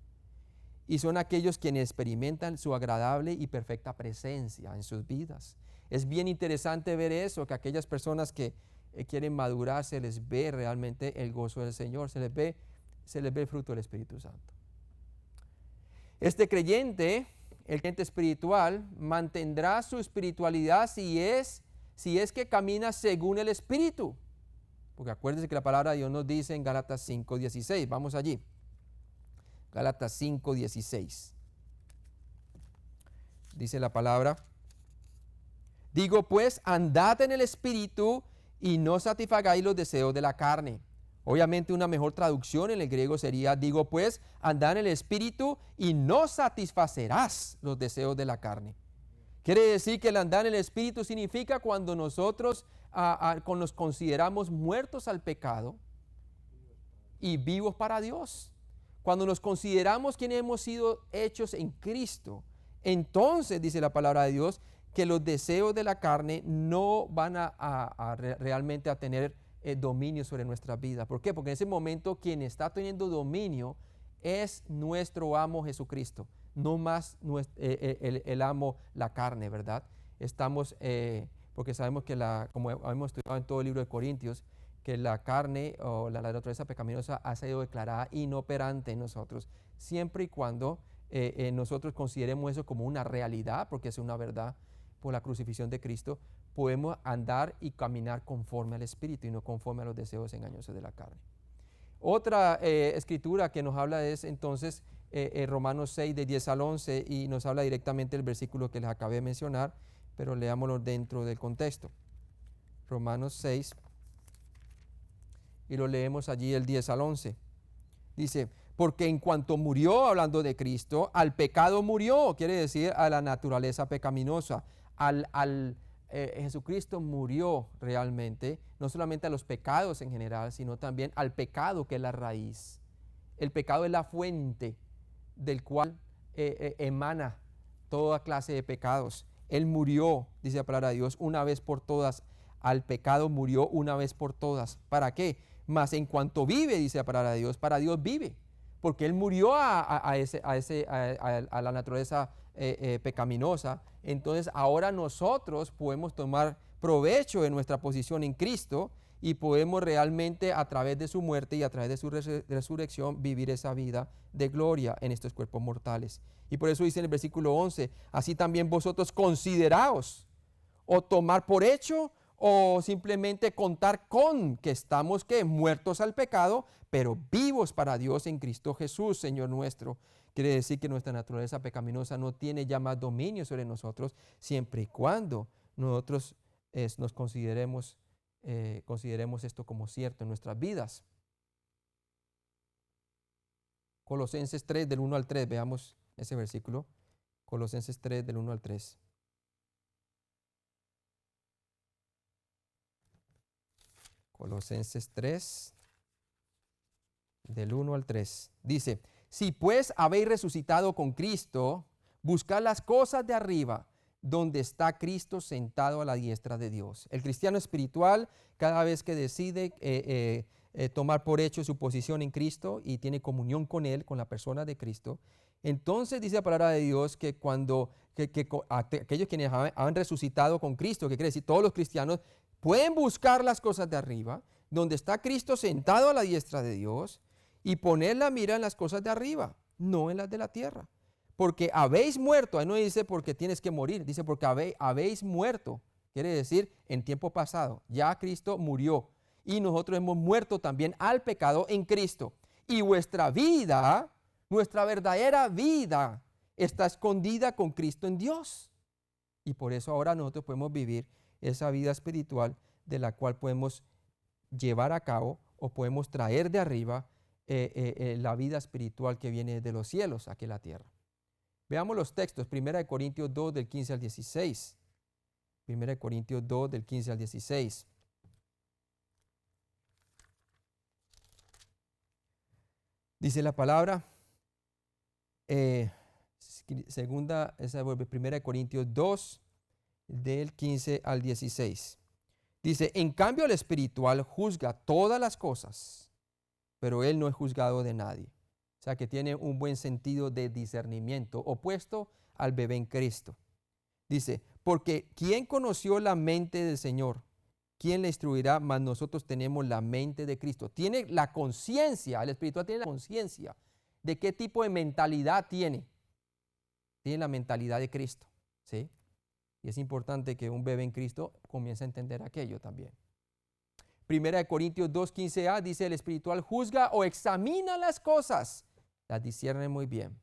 Y son aquellos quienes experimentan su agradable y perfecta presencia en sus vidas. Es bien interesante ver eso, que aquellas personas que quieren madurar, se les ve realmente el gozo del Señor, se les ve el fruto del Espíritu Santo. Este creyente, el creyente espiritual, mantendrá su espiritualidad si es que camina según el Espíritu. Porque acuérdense que la palabra de Dios nos dice en Gálatas 5:16. Vamos allí. Gálatas 5:16. Dice la palabra: digo pues, andad en el Espíritu y no satisfagáis los deseos de la carne. Obviamente una mejor traducción en el griego sería: digo pues, andad en el Espíritu y no satisfacerás los deseos de la carne. Quiere decir que el andar en el Espíritu significa cuando nosotros nos consideramos muertos al pecado y vivos para Dios. Cuando nos consideramos quienes hemos sido hechos en Cristo, entonces dice la palabra de Dios que los deseos de la carne no van realmente a tener dominio sobre nuestra vida. ¿Por qué? Porque en ese momento quien está teniendo dominio es nuestro amo Jesucristo, no más el amo la carne, ¿verdad? Estamos, porque sabemos que como hemos estudiado en todo el libro de Corintios, que la carne o la naturaleza pecaminosa ha sido declarada inoperante en nosotros, siempre y cuando nosotros consideremos eso como una realidad, porque es una verdad por la crucifixión de Cristo, podemos andar y caminar conforme al Espíritu y no conforme a los deseos engañosos de la carne. Otra escritura que nos habla es entonces Romanos 6, de 10 al 11, y nos habla directamente del versículo que les acabé de mencionar, pero leámoslo dentro del contexto. Romanos 6, y lo leemos allí el 10 al 11. Dice: porque en cuanto murió, hablando de Cristo, al pecado murió, quiere decir a la naturaleza pecaminosa. Jesucristo murió realmente, no solamente a los pecados en general, sino también al pecado, que es la raíz. El pecado es la fuente del cual emana toda clase de pecados. Él murió, dice la palabra de Dios, una vez por todas. Al pecado murió una vez por todas. ¿Para qué? Mas en cuanto vive, dice la palabra de Dios, para Dios vive. Porque Él murió a la naturaleza pecaminosa. Entonces ahora nosotros podemos tomar provecho de nuestra posición en Cristo y podemos realmente, a través de su muerte y a través de su resurrección, vivir esa vida de gloria en estos cuerpos mortales. Y por eso dice en el versículo 11: así también vosotros consideraos o tomar por hecho o simplemente contar con que estamos muertos al pecado, pero vivos para Dios en Cristo Jesús, Señor nuestro. Quiere decir que nuestra naturaleza pecaminosa no tiene ya más dominio sobre nosotros, siempre y cuando nosotros nos consideremos esto como cierto en nuestras vidas. Colosenses 3, del 1 al 3, veamos ese versículo. Colosenses 3, del 1 al 3. Colosenses 3, del 1 al 3. Dice, si pues habéis resucitado con Cristo, buscad las cosas de arriba, donde está Cristo sentado a la diestra de Dios. El cristiano espiritual, cada vez que decide tomar por hecho su posición en Cristo y tiene comunión con Él, con la persona de Cristo, entonces dice la palabra de Dios que cuando aquellos quienes han resucitado con Cristo, que quiere decir todos los cristianos, pueden buscar las cosas de arriba, donde está Cristo sentado a la diestra de Dios, y poner la mira en las cosas de arriba, no en las de la tierra. Porque habéis muerto, ahí no dice porque tienes que morir, dice porque habéis muerto, quiere decir en tiempo pasado, ya Cristo murió y nosotros hemos muerto también al pecado en Cristo. Y vuestra vida, nuestra verdadera vida, está escondida con Cristo en Dios. Y por eso ahora nosotros podemos vivir esa vida espiritual de la cual podemos llevar a cabo o podemos traer de arriba la vida espiritual que viene de los cielos aquí en la tierra. Veamos los textos, 1 Corintios 2 del 15 al 16. 1 Corintios 2 del 15 al 16. Dice la palabra, segunda, esa vuelve, 1 Corintios 2 del 15 al 16. Dice, en cambio el espiritual juzga todas las cosas, pero él no es juzgado de nadie. O sea que tiene un buen sentido de discernimiento, opuesto al bebé en Cristo. Dice, porque ¿quién conoció la mente del Señor? ¿Quién le instruirá? Mas nosotros tenemos la mente de Cristo. Tiene la conciencia, el espiritual tiene la conciencia de qué tipo de mentalidad tiene. Tiene la mentalidad de Cristo, ¿sí? Y es importante que un bebé en Cristo comience a entender aquello también. 1 Corintios 2:15a dice, el espiritual juzga o examina las cosas, las discierne muy bien.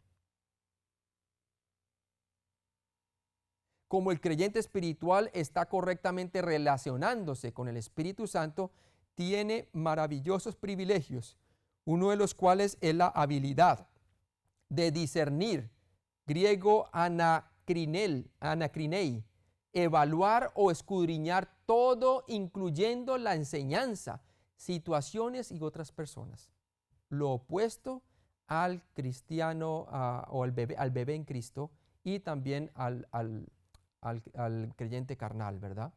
Como el creyente espiritual está correctamente relacionándose con el Espíritu Santo, tiene maravillosos privilegios, uno de los cuales es la habilidad de discernir, griego anakrinei, evaluar o escudriñar todo, incluyendo la enseñanza, situaciones y otras personas. Lo opuesto al cristiano o al bebé en Cristo y también al creyente carnal, ¿verdad?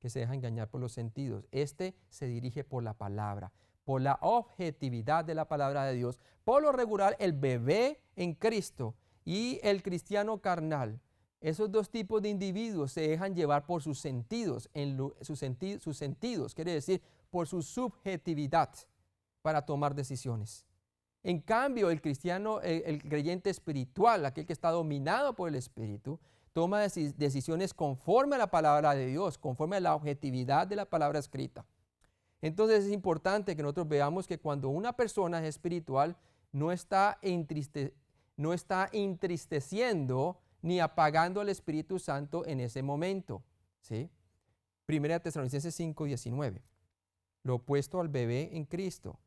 Que se deja engañar por los sentidos. Este se dirige por la palabra, por la objetividad de la palabra de Dios. Por lo regular, el bebé en Cristo y el cristiano carnal, esos dos tipos de individuos se dejan llevar por sus sentidos, sus sentidos, quiere decir, por su subjetividad para tomar decisiones. En cambio, el cristiano, el creyente espiritual, aquel que está dominado por el Espíritu, toma decisiones conforme a la palabra de Dios, conforme a la objetividad de la palabra escrita. Entonces es importante que nosotros veamos que cuando una persona es espiritual, no está entristeciendo ni apagando al Espíritu Santo en ese momento, ¿sí? 1 Tesalonicenses 5:19. Lo opuesto al bebé en Cristo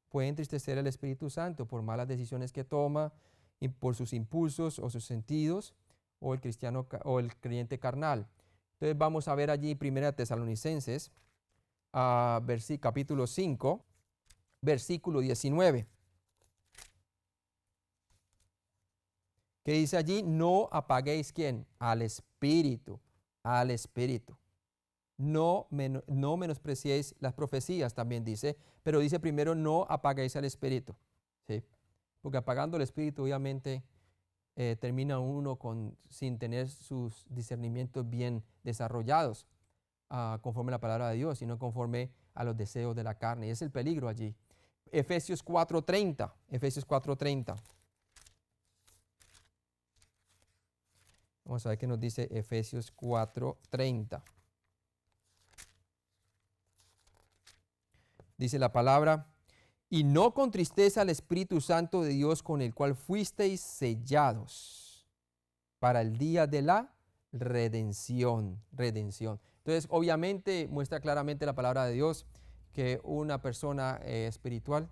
puede entristecer al Espíritu Santo por malas decisiones que toma, y por sus impulsos o sus sentidos, o el cristiano o el creyente carnal. Entonces vamos a ver allí 1 Tesalonicenses, capítulo 5, versículo 19. ¿Qué dice allí? No apaguéis, ¿quién? Al Espíritu, al Espíritu. No menospreciéis las profecías, también dice, pero dice primero, no apaguéis al Espíritu, ¿sí? Porque apagando el Espíritu, obviamente, termina uno sin tener sus discernimientos bien desarrollados, conforme a la palabra de Dios, sino conforme a los deseos de la carne. Y es el peligro allí. Efesios 4:30, Efesios 4:30. Vamos a ver qué nos dice Efesios 4:30. Dice la palabra, y no con tristeza al Espíritu Santo de Dios con el cual fuisteis sellados para el día de la redención. Redención. Entonces, obviamente, muestra claramente la palabra de Dios que una persona espiritual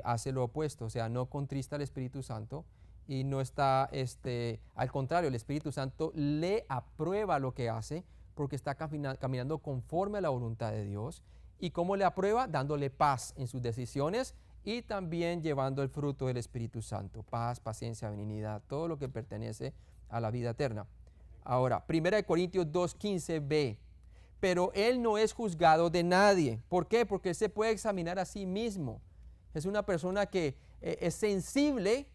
hace lo opuesto, o sea, no contrista al Espíritu Santo y no está, al contrario, el Espíritu Santo le aprueba lo que hace porque está caminando conforme a la voluntad de Dios. ¿Y cómo le aprueba? Dándole paz en sus decisiones y también llevando el fruto del Espíritu Santo. Paz, paciencia, benignidad, todo lo que pertenece a la vida eterna. Ahora, 1 Corintios 2:15b. Pero él no es juzgado de nadie. ¿Por qué? Porque él se puede examinar a sí mismo. Es una persona que es sensible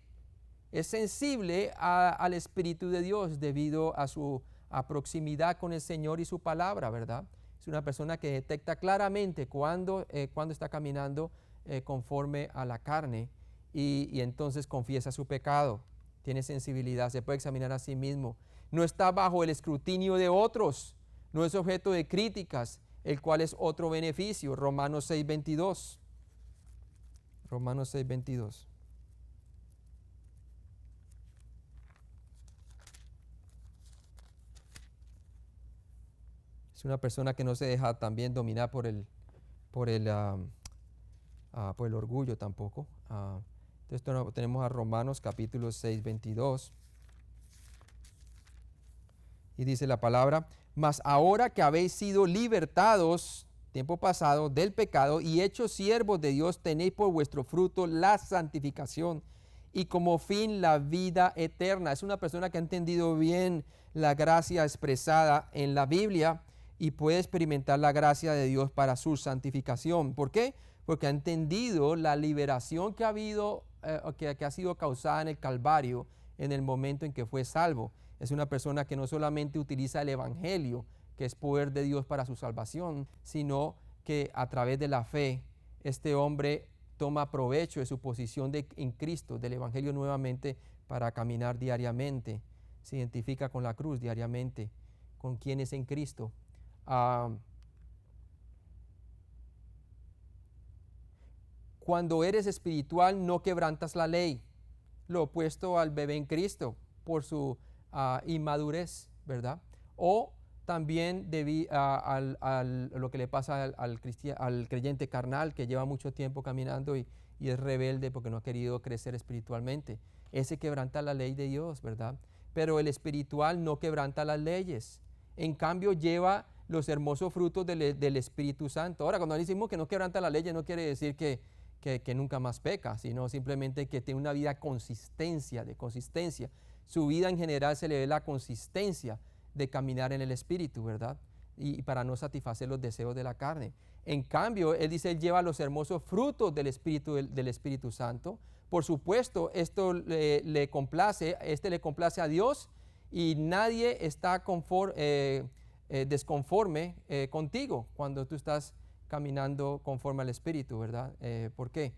al Espíritu de Dios debido a su proximidad con el Señor y su palabra, ¿verdad? Es una persona que detecta claramente cuando está caminando conforme a la carne y entonces confiesa su pecado. Tiene sensibilidad, se puede examinar a sí mismo. No está bajo el escrutinio de otros, no es objeto de críticas, el cual es otro beneficio. Romanos 6:22. Romanos 6:22. Es una persona que no se deja también dominar por el orgullo tampoco. Entonces tenemos a Romanos capítulo 6:22. Y dice la palabra, mas ahora que habéis sido libertados, tiempo pasado, del pecado y hechos siervos de Dios, tenéis por vuestro fruto la santificación y como fin la vida eterna. Es una persona que ha entendido bien la gracia expresada en la Biblia y puede experimentar la gracia de Dios para su santificación. ¿Por qué? Porque ha entendido la liberación que ha habido, que ha sido causada en el Calvario en el momento en que fue salvo. Es una persona que no solamente utiliza el Evangelio, que es poder de Dios para su salvación, sino que a través de la fe, este hombre toma provecho de su posición en Cristo, del Evangelio nuevamente, para caminar diariamente. Se identifica con la cruz diariamente, con quien es en Cristo. Cuando eres espiritual no quebrantas la ley, lo opuesto al bebé en Cristo por su inmadurez, ¿verdad? O también lo que le pasa al creyente carnal que lleva mucho tiempo caminando y es rebelde porque no ha querido crecer espiritualmente. Ese quebranta la ley de Dios, ¿verdad? Pero el espiritual no quebranta las leyes. En cambio lleva los hermosos frutos del Espíritu Santo. Ahora, cuando decimos que no quebranta la ley, no quiere decir que nunca más peca, sino simplemente que tiene una vida de consistencia. Su vida en general se le ve la consistencia de caminar en el Espíritu, ¿verdad? Y para no satisfacer los deseos de la carne. En cambio, él dice, él lleva los hermosos frutos del Espíritu Santo. Por supuesto, esto le complace a Dios y nadie está desconforme contigo cuando tú estás caminando conforme al Espíritu, ¿verdad? ¿Por qué?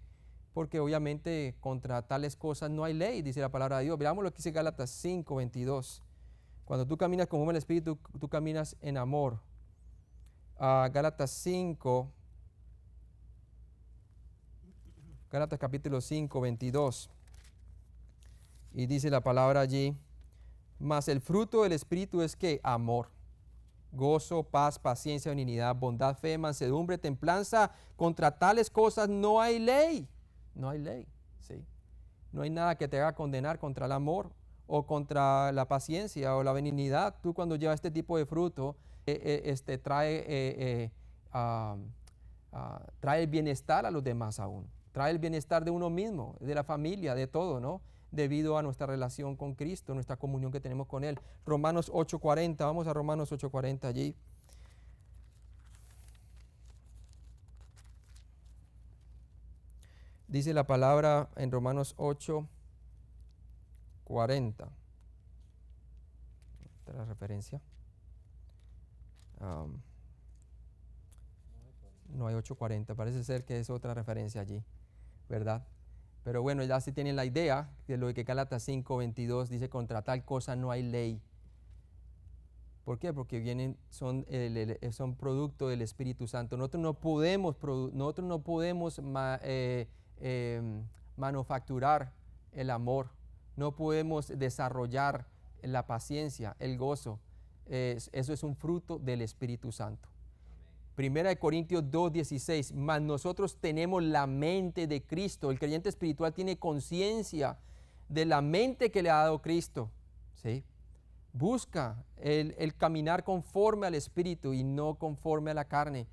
Porque obviamente contra tales cosas no hay ley, dice la palabra de Dios. Veamos lo que dice Gálatas 5:22. Cuando tú caminas conforme al Espíritu, tú caminas en amor. Gálatas capítulo 5:22. Y dice la palabra allí, mas el fruto del Espíritu es que amor, gozo, paz, paciencia, benignidad, bondad, fe, mansedumbre, templanza. Contra tales cosas no hay ley. No hay ley, ¿sí? No hay nada que te haga condenar contra el amor o contra la paciencia o la benignidad. Tú cuando llevas este tipo de fruto, trae el bienestar a los demás aún. Trae el bienestar de uno mismo, de la familia, de todo, ¿no? Debido a nuestra relación con Cristo, nuestra comunión que tenemos con Él. Romanos 8:40, vamos a Romanos 8:40 allí. Dice la palabra en Romanos 8:40. Esta es la referencia. No hay 8:40, parece ser que es otra referencia allí, ¿verdad? Pero bueno, ya se tienen la idea de lo que Gálatas 5:22 dice, contra tal cosa no hay ley. ¿Por qué? Porque son producto del Espíritu Santo. Nosotros no podemos manufacturar el amor, no podemos desarrollar la paciencia, el gozo. Eso es un fruto del Espíritu Santo. Primera de Corintios 2:16, mas nosotros tenemos la mente de Cristo. El creyente espiritual tiene conciencia de la mente que le ha dado Cristo, ¿sí? Busca el caminar conforme al Espíritu y no conforme a la carne.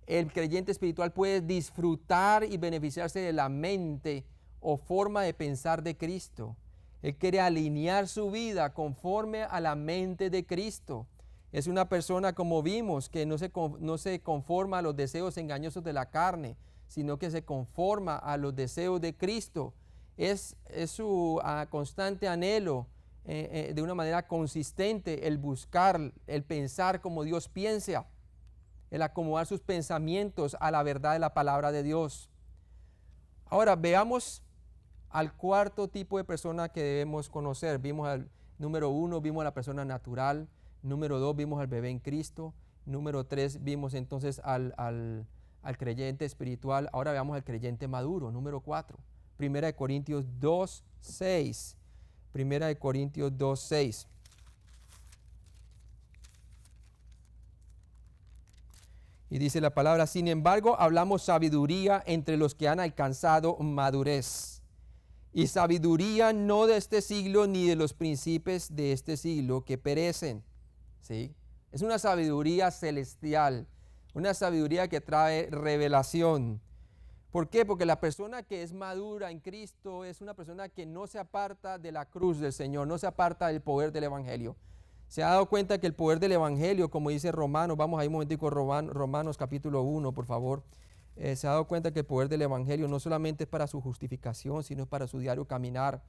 El creyente espiritual puede disfrutar y beneficiarse de la mente o forma de pensar de Cristo. Él quiere alinear su vida conforme a la mente de Cristo. Es una persona, como vimos, que no se conforma a los deseos engañosos de la carne, sino que se conforma a los deseos de Cristo. Es su constante anhelo, de una manera consistente, el buscar, el pensar como Dios piensa, el acomodar sus pensamientos a la verdad de la palabra de Dios. Ahora veamos al cuarto tipo de persona que debemos conocer. Vimos al número 1, vimos a la persona natural. Número 2, vimos al bebé en Cristo. Número 3, vimos entonces al creyente espiritual. Ahora veamos al creyente maduro. Número 4, Primera de Corintios 2:6. Primera de Corintios 2:6. Y dice la palabra: sin embargo, hablamos sabiduría entre los que han alcanzado madurez. Y sabiduría no de este siglo ni de los príncipes de este siglo que perecen. ¿Sí? Es una sabiduría celestial, una sabiduría que trae revelación. ¿Por qué? Porque la persona que es madura en Cristo es una persona que no se aparta de la cruz del Señor, no se aparta del poder del Evangelio. Se ha dado cuenta que el poder del Evangelio, como dice Romanos, vamos ahí un momentico, Romanos capítulo 1, por favor. Se ha dado cuenta que el poder del Evangelio no solamente es para su justificación, sino para su diario caminar.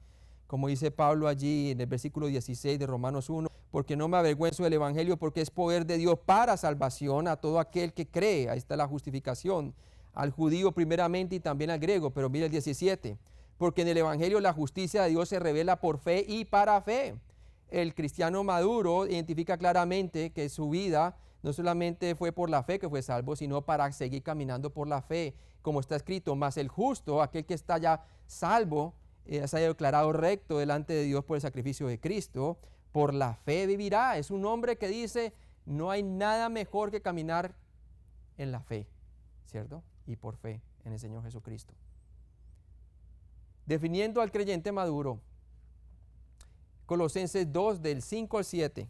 Como dice Pablo allí en el versículo 16 de Romanos 1, porque no me avergüenzo del Evangelio, porque es poder de Dios para salvación a todo aquel que cree. Ahí está la justificación. Al judío primeramente y también al griego, pero mira el 17. Porque en el Evangelio la justicia de Dios se revela por fe y para fe. El cristiano maduro identifica claramente que su vida no solamente fue por la fe que fue salvo, sino para seguir caminando por la fe, como está escrito: mas el justo, aquel que está ya salvo, se haya declarado recto delante de Dios por el sacrificio de Cristo, por la fe vivirá. Es un hombre que dice: no hay nada mejor que caminar en la fe, ¿cierto? Y por fe en el Señor Jesucristo. Definiendo al creyente maduro, Colosenses 2 del 5 al 7.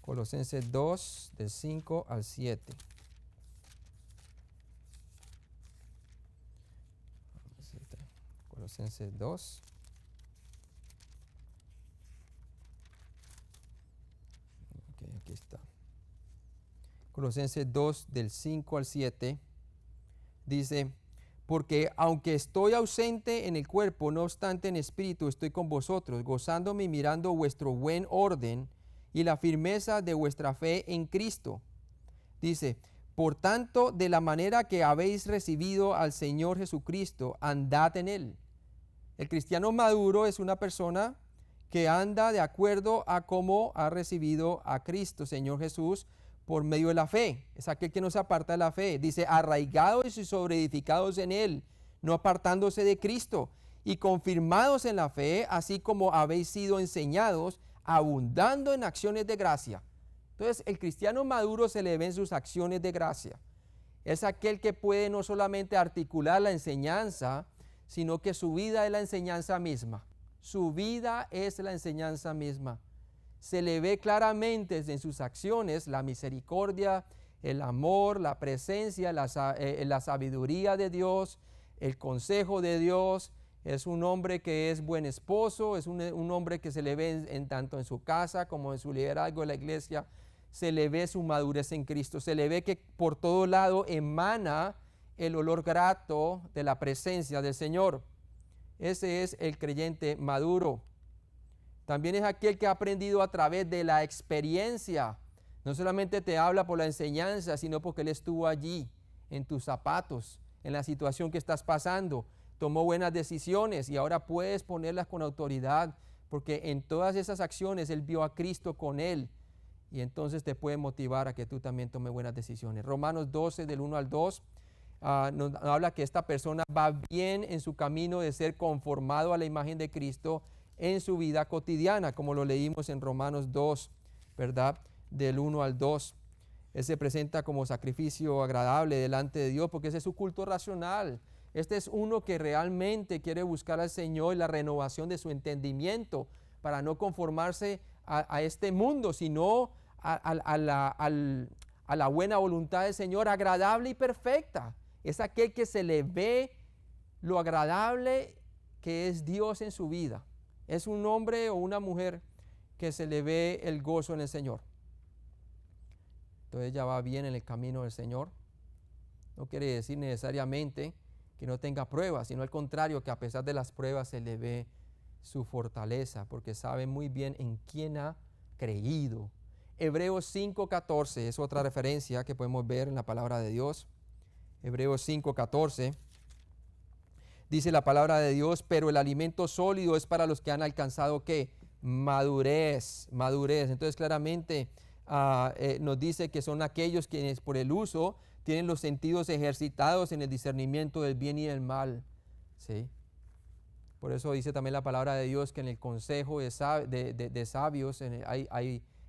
Colosenses 2 del 5 al 7. Colosenses 2. Ok, aquí está. Colosenses 2 del 5 al 7 dice: porque aunque estoy ausente en el cuerpo, no obstante en espíritu estoy con vosotros, gozándome y mirando vuestro buen orden y la firmeza de vuestra fe en Cristo. Dice: por tanto, de la manera que habéis recibido al Señor Jesucristo, andad en él. El cristiano maduro es una persona que anda de acuerdo a cómo ha recibido a Cristo, Señor Jesús, por medio de la fe. Es aquel que no se aparta de la fe. Dice: arraigados y sobreedificados en él, no apartándose de Cristo, y confirmados en la fe, así como habéis sido enseñados, abundando en acciones de gracia. Entonces, el cristiano maduro se le ven sus acciones de gracia. Es aquel que puede no solamente articular la enseñanza, sino que su vida es la enseñanza misma. Su vida es la enseñanza misma. Se le ve claramente en sus acciones la misericordia, el amor, la presencia, la sabiduría de Dios, el consejo de Dios. Es un hombre que es buen esposo, es un hombre que se le ve tanto en su casa como en su liderazgo en la iglesia. Se le ve su madurez en Cristo, se le ve que por todo lado emana el olor grato de la presencia del Señor. Ese es el creyente maduro. También es aquel que ha aprendido a través de la experiencia. No solamente te habla por la enseñanza, sino porque Él estuvo allí, en tus zapatos, en la situación que estás pasando. Tomó buenas decisiones y ahora puedes ponerlas con autoridad porque en todas esas acciones Él vio a Cristo con Él, y entonces te puede motivar a que tú también tomes buenas decisiones. Romanos 12, del 1 al 2, nos habla que esta persona va bien en su camino de ser conformado a la imagen de Cristo en su vida cotidiana, como lo leímos en Romanos 2, ¿verdad? Del 1 al 2. Él se presenta como sacrificio agradable delante de Dios porque ese es su culto racional. Este es uno que realmente quiere buscar al Señor y la renovación de su entendimiento para no conformarse a este mundo, sino a la buena voluntad del Señor, agradable y perfecta. Es aquel que se le ve lo agradable que es Dios en su vida. Es un hombre o una mujer que se le ve el gozo en el Señor. Entonces ella va bien en el camino del Señor. No quiere decir necesariamente que no tenga pruebas, sino al contrario, que a pesar de las pruebas se le ve su fortaleza, porque sabe muy bien en quién ha creído. Hebreos 5:14 es otra referencia que podemos ver en la palabra de Dios. Hebreos 5:14 dice la palabra de Dios, pero el alimento sólido es para los que han alcanzado ¿qué? Madurez. Entonces claramente nos dice que son aquellos quienes por el uso tienen los sentidos ejercitados en el discernimiento del bien y del mal. ¿Sí? Por eso dice también la palabra de Dios que en el consejo de sabios, en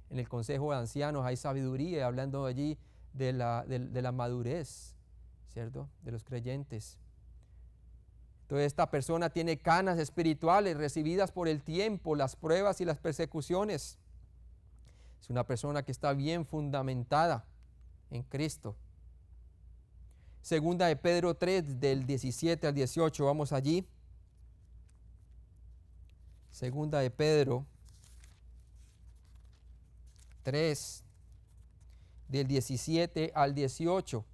el consejo de ancianos hay sabiduría, hablando allí de la madurez, ¿cierto? De los creyentes. Entonces esta persona tiene canas espirituales recibidas por el tiempo, las pruebas y las persecuciones. Es una persona que está bien fundamentada en Cristo. Segunda de Pedro 3, del 17 al 18, vamos allí. Segunda de Pedro 3, del 17 al 18.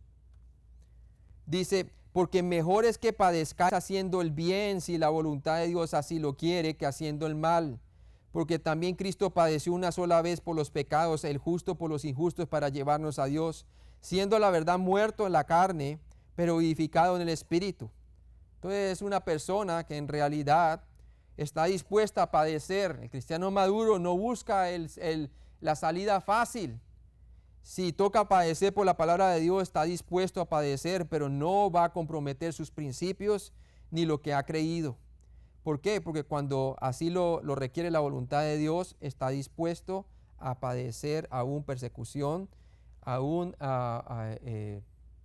Dice, porque mejor es que padezcáis haciendo el bien, si la voluntad de Dios así lo quiere, que haciendo el mal. Porque también Cristo padeció una sola vez por los pecados, el justo por los injustos, para llevarnos a Dios, siendo la verdad muerto en la carne, pero vivificado en el Espíritu. Entonces es una persona que en realidad está dispuesta a padecer. El cristiano maduro no busca la salida fácil. Si toca padecer por la palabra de Dios, está dispuesto a padecer, pero no va a comprometer sus principios ni lo que ha creído. ¿Por qué? Porque cuando así lo requiere la voluntad de Dios, está dispuesto a padecer aún persecución, aún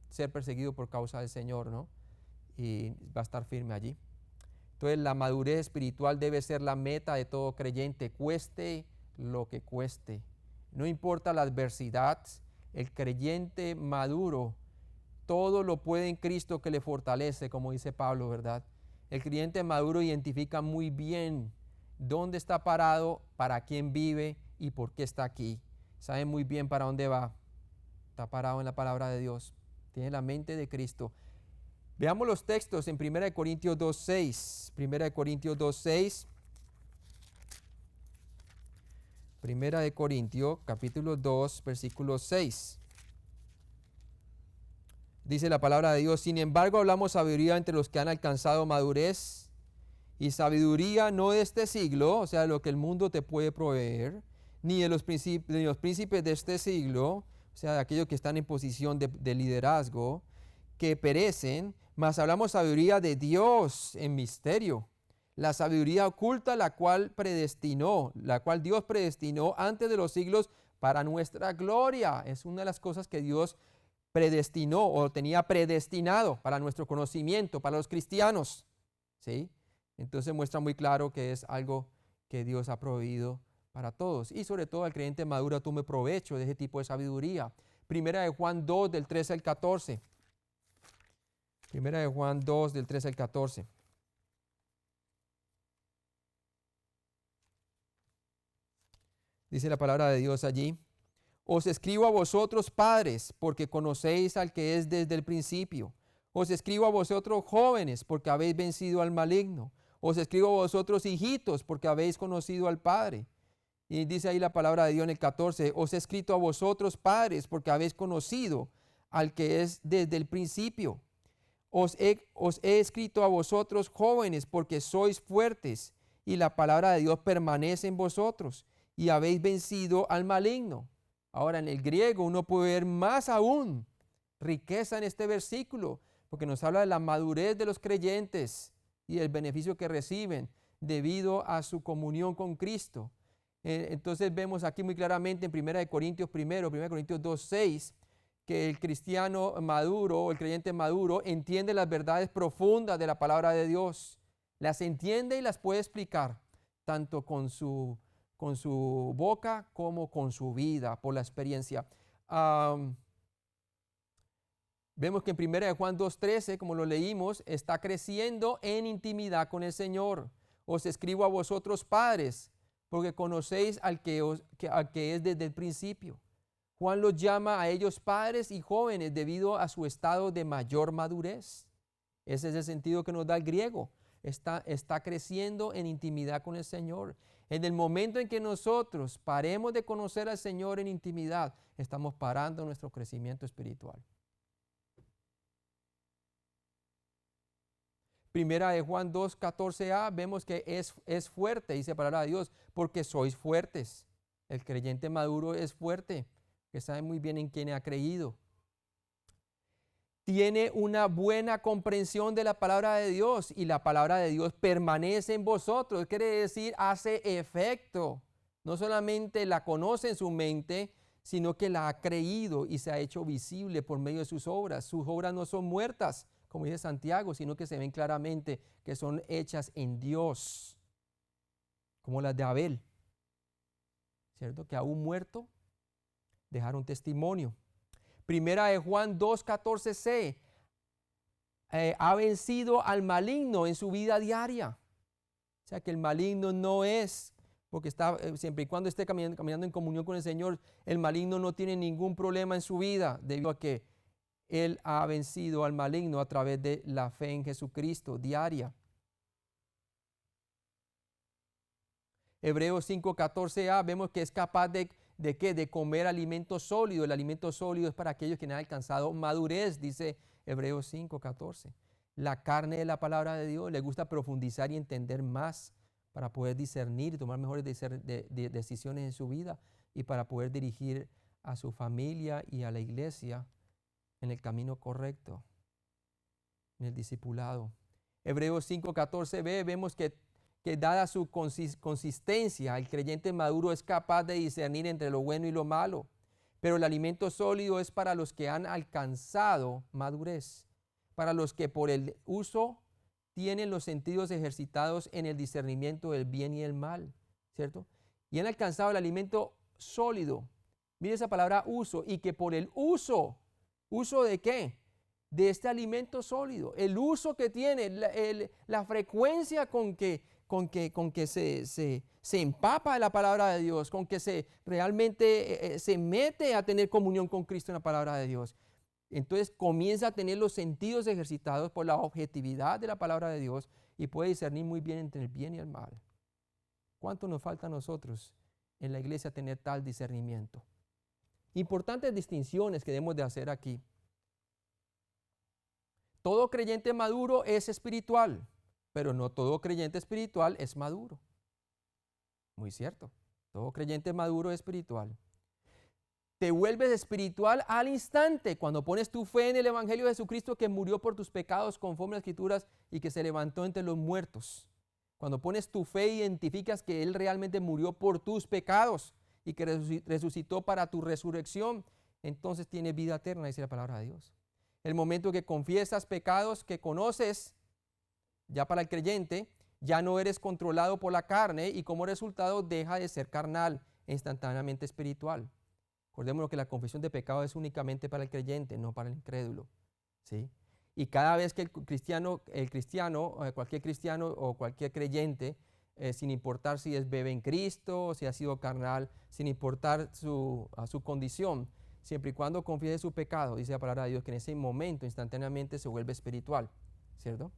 ser perseguido por causa del Señor, ¿no? Y va a estar firme allí. Entonces la madurez espiritual debe ser la meta de todo creyente, cueste lo que cueste. No importa la adversidad, el creyente maduro todo lo puede en Cristo que le fortalece, como dice Pablo, ¿verdad? El creyente maduro identifica muy bien dónde está parado, para quién vive y por qué está aquí. Sabe muy bien para dónde va. Está parado en la palabra de Dios. Tiene la mente de Cristo. Veamos los textos en 1 Corintios 2:6. 1 Corintios 2:6. 1 Corintios, capítulo 2, versículo 6. Dice la palabra de Dios, sin embargo hablamos sabiduría entre los que han alcanzado madurez, y sabiduría no de este siglo, o sea, lo que el mundo te puede proveer, ni de los príncipes de este siglo, o sea, de aquellos que están en posición de liderazgo, que perecen, mas hablamos sabiduría de Dios en misterio. La sabiduría oculta, la cual Dios predestinó antes de los siglos para nuestra gloria. Es una de las cosas que Dios predestinó o tenía predestinado para nuestro conocimiento, para los cristianos. ¿Sí? Entonces muestra muy claro que es algo que Dios ha proveído para todos. Y sobre todo al creyente maduro tome provecho de ese tipo de sabiduría. Primera de Juan 2, del 13 al 14. Primera de Juan 2, del 13 al 14. Dice la palabra de Dios allí. Os escribo a vosotros, padres, porque conocéis al que es desde el principio. Os escribo a vosotros, jóvenes, porque habéis vencido al maligno. Os escribo a vosotros, hijitos, porque habéis conocido al Padre. Y dice ahí la palabra de Dios en el 14. Os he escrito a vosotros, padres, porque habéis conocido al que es desde el principio. Os he escrito a vosotros, jóvenes, porque sois fuertes, y la palabra de Dios permanece en vosotros y habéis vencido al maligno. Ahora en el griego uno puede ver más aún riqueza en este versículo, porque nos habla de la madurez de los creyentes y el beneficio que reciben debido a su comunión con Cristo. Entonces vemos aquí muy claramente en 1 Corintios 1 Corintios 2:6, que el cristiano maduro o el creyente maduro entiende las verdades profundas de la palabra de Dios. Las entiende y las puede explicar, tanto con su boca como con su vida, por la experiencia. Vemos que en 1 Juan 2:13, como lo leímos, está creciendo en intimidad con el Señor. Os escribo a vosotros padres, porque conocéis al que es desde el principio. Juan los llama a ellos padres y jóvenes debido a su estado de mayor madurez. Ese es el sentido que nos da el griego. Está creciendo en intimidad con el Señor. En el momento en que nosotros paremos de conocer al Señor en intimidad, estamos parando nuestro crecimiento espiritual. Primera de Juan 2:14a, vemos que es fuerte, dice la palabra de Dios, porque sois fuertes. El creyente maduro es fuerte, que sabe muy bien en quién ha creído. Tiene una buena comprensión de la palabra de Dios y la palabra de Dios permanece en vosotros. Quiere decir, hace efecto. No solamente la conoce en su mente, sino que la ha creído y se ha hecho visible por medio de sus obras. Sus obras no son muertas, como dice Santiago, sino que se ven claramente que son hechas en Dios, como las de Abel, ¿cierto? Que aún muerto dejaron testimonio. Primera de Juan 2:14c, ha vencido al maligno en su vida diaria. O sea que el maligno no es, porque está, siempre y cuando esté caminando en comunión con el Señor, el maligno no tiene ningún problema en su vida, debido a que Él ha vencido al maligno a través de la fe en Jesucristo diaria. Hebreos 5:14a, vemos que es capaz ¿de qué? De comer alimento sólido. El alimento sólido es para aquellos que no han alcanzado madurez, dice Hebreos 5:14. La carne de la palabra de Dios le gusta profundizar y entender más para poder discernir y tomar mejores decisiones en su vida y para poder dirigir a su familia y a la iglesia en el camino correcto, en el discipulado. Hebreos 5:14b, vemos que dada su consistencia, el creyente maduro es capaz de discernir entre lo bueno y lo malo. Pero el alimento sólido es para los que han alcanzado madurez, para los que por el uso tienen los sentidos ejercitados en el discernimiento del bien y el mal, ¿cierto? Y han alcanzado el alimento sólido. Mire esa palabra uso, y que por el uso ¿de qué? De este alimento sólido, el uso que tiene, la frecuencia con que se empapa de la palabra de Dios, con que realmente se mete a tener comunión con Cristo en la palabra de Dios. Entonces comienza a tener los sentidos ejercitados por la objetividad de la palabra de Dios y puede discernir muy bien entre el bien y el mal. ¿Cuánto nos falta a nosotros en la iglesia tener tal discernimiento? Importantes distinciones que debemos de hacer aquí. Todo creyente maduro es espiritual, pero no todo creyente espiritual es maduro. Muy cierto. Todo creyente maduro es espiritual. Te vuelves espiritual al instante cuando pones tu fe en el Evangelio de Jesucristo, que murió por tus pecados conforme a las Escrituras y que se levantó entre los muertos. Cuando pones tu fe, identificas que Él realmente murió por tus pecados y que resucitó para tu resurrección, entonces tienes vida eterna, dice la palabra de Dios. El momento que confiesas pecados que conoces, ya para el creyente, ya no eres controlado por la carne y como resultado deja de ser carnal e instantáneamente espiritual. Recordemos que la confesión de pecado es únicamente para el creyente, no para el incrédulo, ¿sí? Y cada vez que cualquier cristiano o cualquier creyente, sin importar si bebe en Cristo o si ha sido carnal, sin importar su condición, siempre y cuando confiese su pecado, dice la palabra de Dios, que en ese momento instantáneamente se vuelve espiritual, ¿cierto?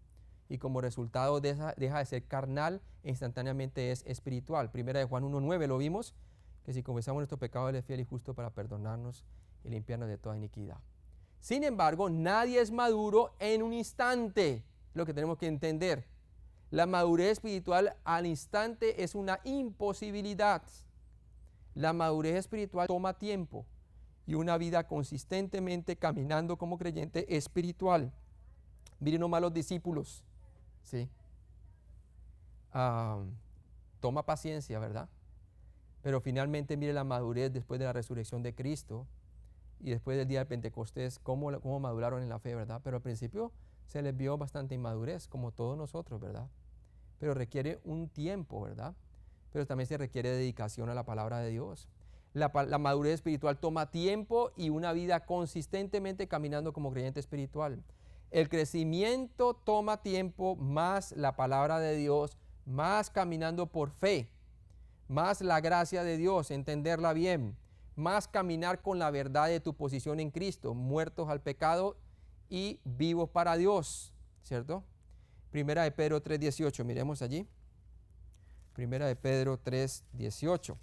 Y como resultado deja de ser carnal e instantáneamente es espiritual. Primera de Juan 1:9 lo vimos, que si confesamos nuestro pecado, Él es fiel y justo para perdonarnos y limpiarnos de toda iniquidad. Sin embargo, nadie es maduro en un instante, lo que tenemos que entender. La madurez espiritual al instante es una imposibilidad. La madurez espiritual toma tiempo y una vida consistentemente caminando como creyente espiritual. Miren nomás los discípulos, ¿sí? Toma paciencia, ¿verdad? Pero finalmente mire la madurez después de la resurrección de Cristo y después del día de Pentecostés, cómo maduraron en la fe, ¿verdad? Pero al principio se les vio bastante inmadurez, como todos nosotros, ¿verdad? Pero requiere un tiempo, ¿verdad? Pero también se requiere dedicación a la palabra de Dios. La madurez espiritual toma tiempo y una vida consistentemente caminando como creyente espiritual. El crecimiento toma tiempo, más la palabra de Dios, más caminando por fe, más la gracia de Dios, entenderla bien, más caminar con la verdad de tu posición en Cristo, muertos al pecado y vivos para Dios, ¿cierto? Primera de Pedro 3:18, miremos allí. Primera de Pedro 3:18.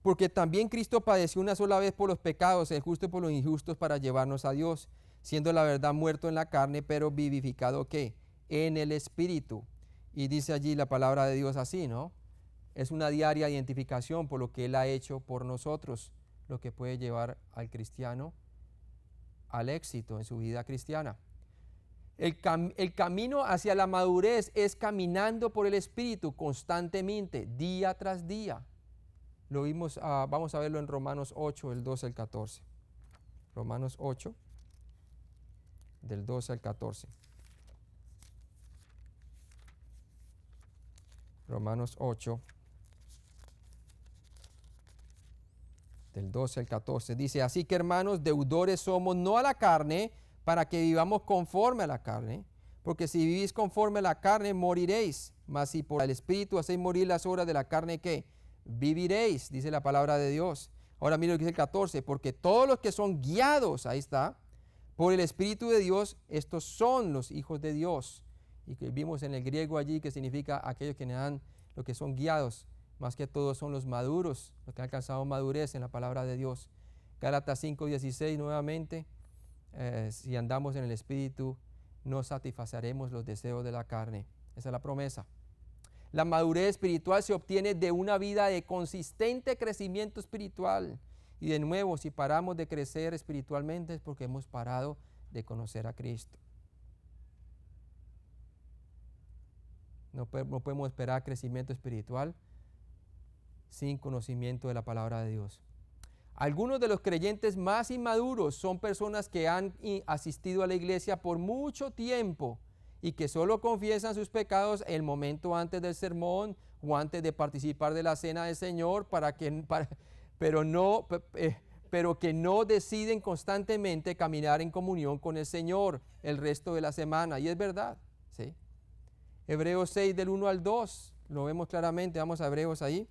Porque también Cristo padeció una sola vez por los pecados, el justo por los injustos, para llevarnos a Dios, siendo la verdad muerto en la carne, pero vivificado ¿qué? En el Espíritu. Y dice allí la palabra de Dios así, ¿no? Es una diaria identificación por lo que Él ha hecho por nosotros, lo que puede llevar al cristiano al éxito en su vida cristiana. El camino hacia la madurez es caminando por el Espíritu constantemente, día tras día. Lo vimos, vamos a verlo en Romanos 8, del 12 al 14. Romanos 8, del 12 al 14. Romanos 8, del 12 al 14. Dice, así que hermanos, deudores somos no a la carne, para que vivamos conforme a la carne. Porque si vivís conforme a la carne, moriréis. Mas si por el Espíritu hacéis morir las obras de la carne, ¿qué? Viviréis, dice la palabra de Dios. Ahora mira lo que dice el 14, porque todos los que son guiados, ahí está, por el Espíritu de Dios, estos son los hijos de Dios. Y que vimos en el griego allí que significa aquellos que dan lo que son guiados, más que todos son los maduros, los que han alcanzado madurez en la palabra de Dios. Gálatas 5:16 nuevamente, si andamos en el Espíritu, no satisfaceremos los deseos de la carne. Esa es la promesa. La madurez espiritual se obtiene de una vida de consistente crecimiento espiritual. Y de nuevo, si paramos de crecer espiritualmente es porque hemos parado de conocer a Cristo. No podemos esperar crecimiento espiritual sin conocimiento de la palabra de Dios. Algunos de los creyentes más inmaduros son personas que han asistido a la iglesia por mucho tiempo y que solo confiesan sus pecados el momento antes del sermón o antes de participar de la cena del Señor, pero que no deciden constantemente caminar en comunión con el Señor el resto de la semana. Y es verdad, ¿sí? Hebreos 6 del 1 al 2, lo vemos claramente, vamos a Hebreos ahí,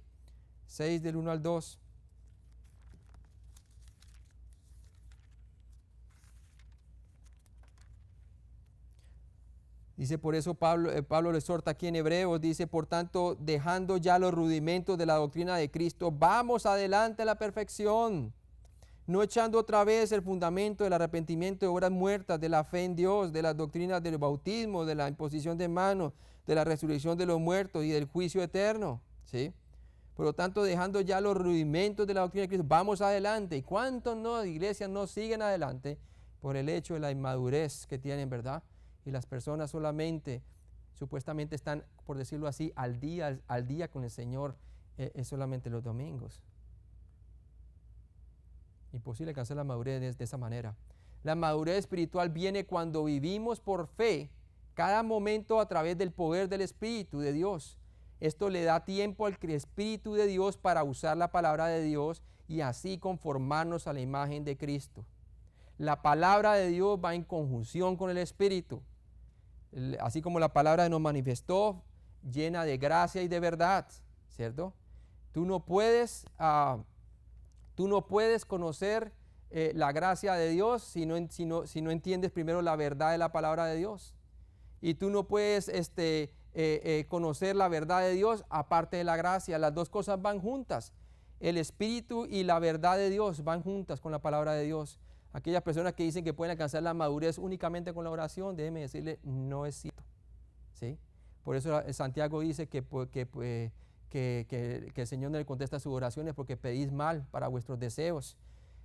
6 del 1 al 2. Dice, por eso Pablo le exhorta aquí en Hebreos, dice, por tanto, dejando ya los rudimentos de la doctrina de Cristo, vamos adelante a la perfección, no echando otra vez el fundamento del arrepentimiento de obras muertas, de la fe en Dios, de las doctrinas del bautismo, de la imposición de manos, de la resurrección de los muertos y del juicio eterno, ¿sí? Por lo tanto, dejando ya los rudimentos de la doctrina de Cristo, vamos adelante. ¿Y cuántos no, iglesias, no siguen adelante por el hecho de la inmadurez que tienen, verdad? Y las personas solamente, supuestamente están, por decirlo así, al día con el Señor, es solamente los domingos. Imposible alcanzar la madurez de esa manera. La madurez espiritual viene cuando vivimos por fe, cada momento a través del poder del Espíritu de Dios. Esto le da tiempo al Espíritu de Dios para usar la palabra de Dios y así conformarnos a la imagen de Cristo. La palabra de Dios va en conjunción con el Espíritu. Así como la palabra nos manifestó, llena de gracia y de verdad, ¿cierto? Tú no puedes conocer la gracia de Dios si no entiendes primero la verdad de la palabra de Dios. Y tú no puedes conocer la verdad de Dios aparte de la gracia. Las dos cosas van juntas. El Espíritu y la verdad de Dios van juntas con la palabra de Dios. Aquellas personas que dicen que pueden alcanzar la madurez únicamente con la oración, déjeme decirle, no es cierto. ¿Sí? Por eso Santiago dice que el Señor no le contesta sus oraciones porque pedís mal para vuestros deseos.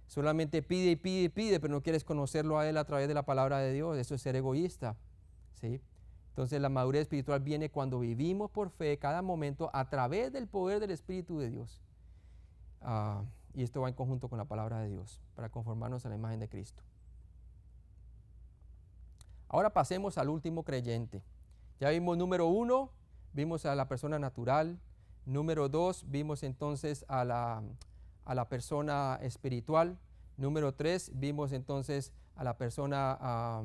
Solamente pide y pide y pide, pero no quieres conocerlo a Él a través de la palabra de Dios. Eso es ser egoísta. ¿Sí? Entonces la madurez espiritual viene cuando vivimos por fe cada momento a través del poder del Espíritu de Dios. Y esto va en conjunto con la palabra de Dios, para conformarnos a la imagen de Cristo. Ahora pasemos al último creyente. Ya vimos número 1, vimos a la persona natural. Número 2, vimos entonces a la persona espiritual. Número 3, vimos entonces a la persona,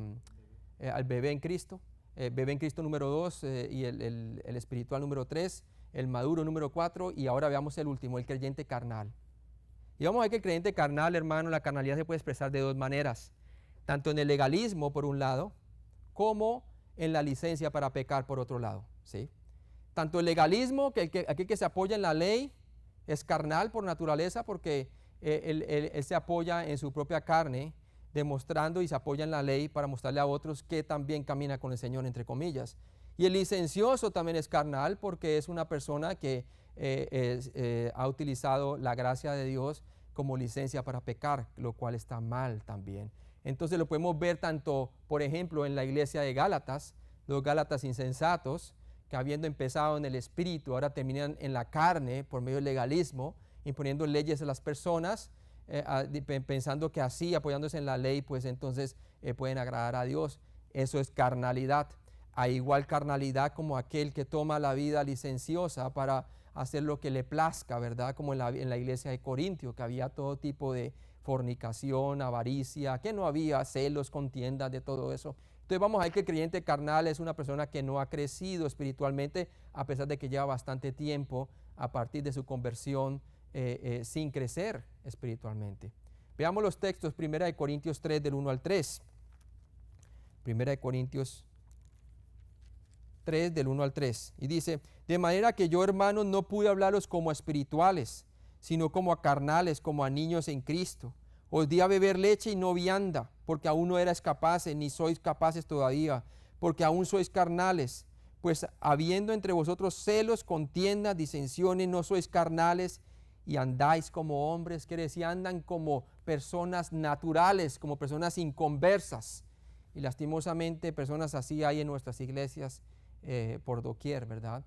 al bebé en Cristo. Bebé en Cristo número 2 y el espiritual número 3, el maduro número 4, y ahora veamos el último, el creyente carnal. Y vamos a ver que el creyente carnal, hermano, la carnalidad se puede expresar de dos maneras, tanto en el legalismo por un lado, como en la licencia para pecar por otro lado. ¿Sí? Tanto el legalismo, aquel que se apoya en la ley, es carnal por naturaleza porque él se apoya en su propia carne, demostrando y se apoya en la ley para mostrarle a otros que también camina con el Señor, entre comillas. Y el licencioso también es carnal porque es una persona que ha utilizado la gracia de Dios como licencia para pecar, lo cual está mal también. Entonces lo podemos ver tanto, por ejemplo, en la iglesia de Gálatas, los Gálatas insensatos, que habiendo empezado en el espíritu, ahora terminan en la carne por medio del legalismo, imponiendo leyes a las personas, pensando que así, apoyándose en la ley, pues entonces pueden agradar a Dios. Eso es carnalidad. Hay igual carnalidad como aquel que toma la vida licenciosa para hacer lo que le plazca, ¿verdad? Como en la iglesia de Corintio, que había todo tipo de fornicación, avaricia, que no había celos, contiendas, de todo eso. Entonces vamos a ver que el creyente carnal es una persona que no ha crecido espiritualmente, a pesar de que lleva bastante tiempo a partir de su conversión sin crecer espiritualmente. Veamos los textos, 1 Corintios 3 del 1 al 3. 1 Corintios 3 del 1 al 3. Y dice, de manera que yo, hermanos, no pude hablaros como a espirituales, sino como a carnales, como a niños en Cristo. Os di a beber leche y no vianda, porque aún no erais capaces, ni sois capaces todavía, porque aún sois carnales. Pues habiendo entre vosotros celos, contiendas, disensiones, no sois carnales y andáis como hombres, quiere decir, andan como personas naturales, como personas inconversas. Y lastimosamente personas así hay en nuestras iglesias por doquier, ¿verdad?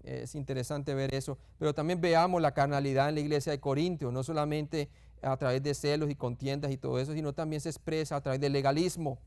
Es interesante ver eso, pero también veamos la carnalidad en la iglesia de Corintios, no solamente a través de celos y contiendas y todo eso, sino también se expresa a través del legalismo.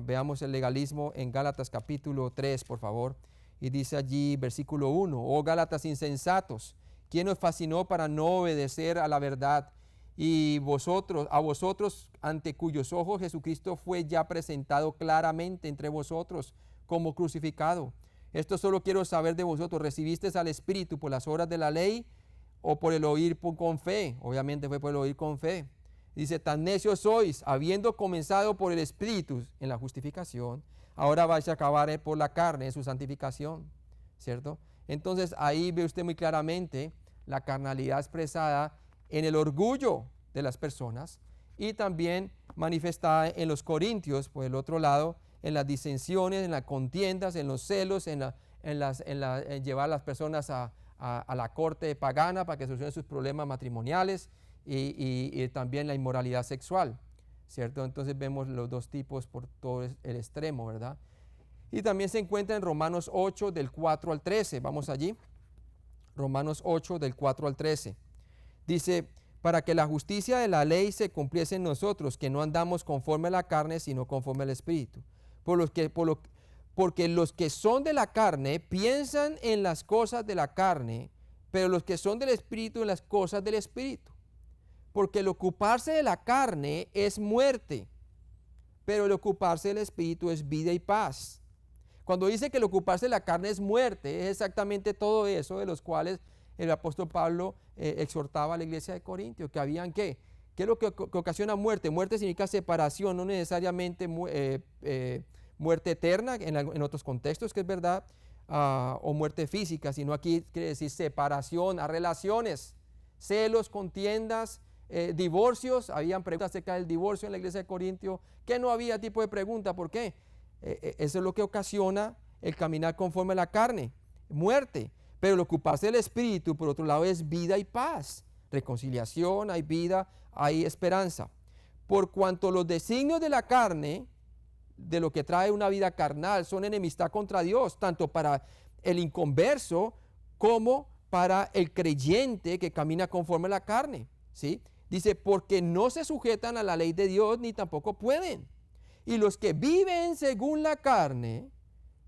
Veamos el legalismo en Gálatas capítulo 3, por favor, y dice allí versículo 1, oh Gálatas insensatos, ¿quién os fascinó para no obedecer a la verdad? Y a vosotros ante cuyos ojos Jesucristo fue ya presentado claramente entre vosotros como crucificado. Esto solo quiero saber de vosotros, ¿recibisteis al Espíritu por las obras de la ley o por el oír con fe? Obviamente fue por el oír con fe. Dice, tan necios sois, habiendo comenzado por el Espíritu en la justificación, ahora vais a acabar por la carne en su santificación, ¿cierto? Entonces ahí ve usted muy claramente la carnalidad expresada en el orgullo de las personas y también manifestada en los corintios, por el otro lado, en las disensiones, en las contiendas, en los celos, en llevar a las personas a la corte pagana para que solucionen sus problemas matrimoniales y también la inmoralidad sexual, ¿cierto? Entonces vemos los dos tipos por todo el extremo, ¿verdad? Y también se encuentra en Romanos 8 del 4 al 13, vamos allí, Romanos 8 del 4 al 13. Dice, para que la justicia de la ley se cumpliese en nosotros, que no andamos conforme a la carne, sino conforme al Espíritu. Porque los que son de la carne piensan en las cosas de la carne, pero los que son del Espíritu en las cosas del Espíritu. Porque el ocuparse de la carne es muerte, pero el ocuparse del Espíritu es vida y paz. Cuando dice que el ocuparse de la carne es muerte, es exactamente todo eso de los cuales el apóstol Pablo exhortaba a la iglesia de Corintios, que habían ¿qué? ¿Qué es lo que ocasiona muerte? Muerte significa separación, no necesariamente muerte eterna en otros contextos, que es verdad, o muerte física, sino aquí quiere decir separación a relaciones, celos, contiendas, divorcios, habían preguntas acerca del divorcio en la iglesia de Corintio, que no había tipo de pregunta. ¿Por qué? Eso es lo que ocasiona el caminar conforme a la carne, muerte. Pero el ocuparse del Espíritu, por otro lado, es vida y paz, reconciliación, hay vida, hay esperanza. Por cuanto los designios de la carne, de lo que trae una vida carnal, son enemistad contra Dios, tanto para el inconverso como para el creyente que camina conforme a la carne, ¿sí? Dice, porque no se sujetan a la ley de Dios ni tampoco pueden. Y los que viven según la carne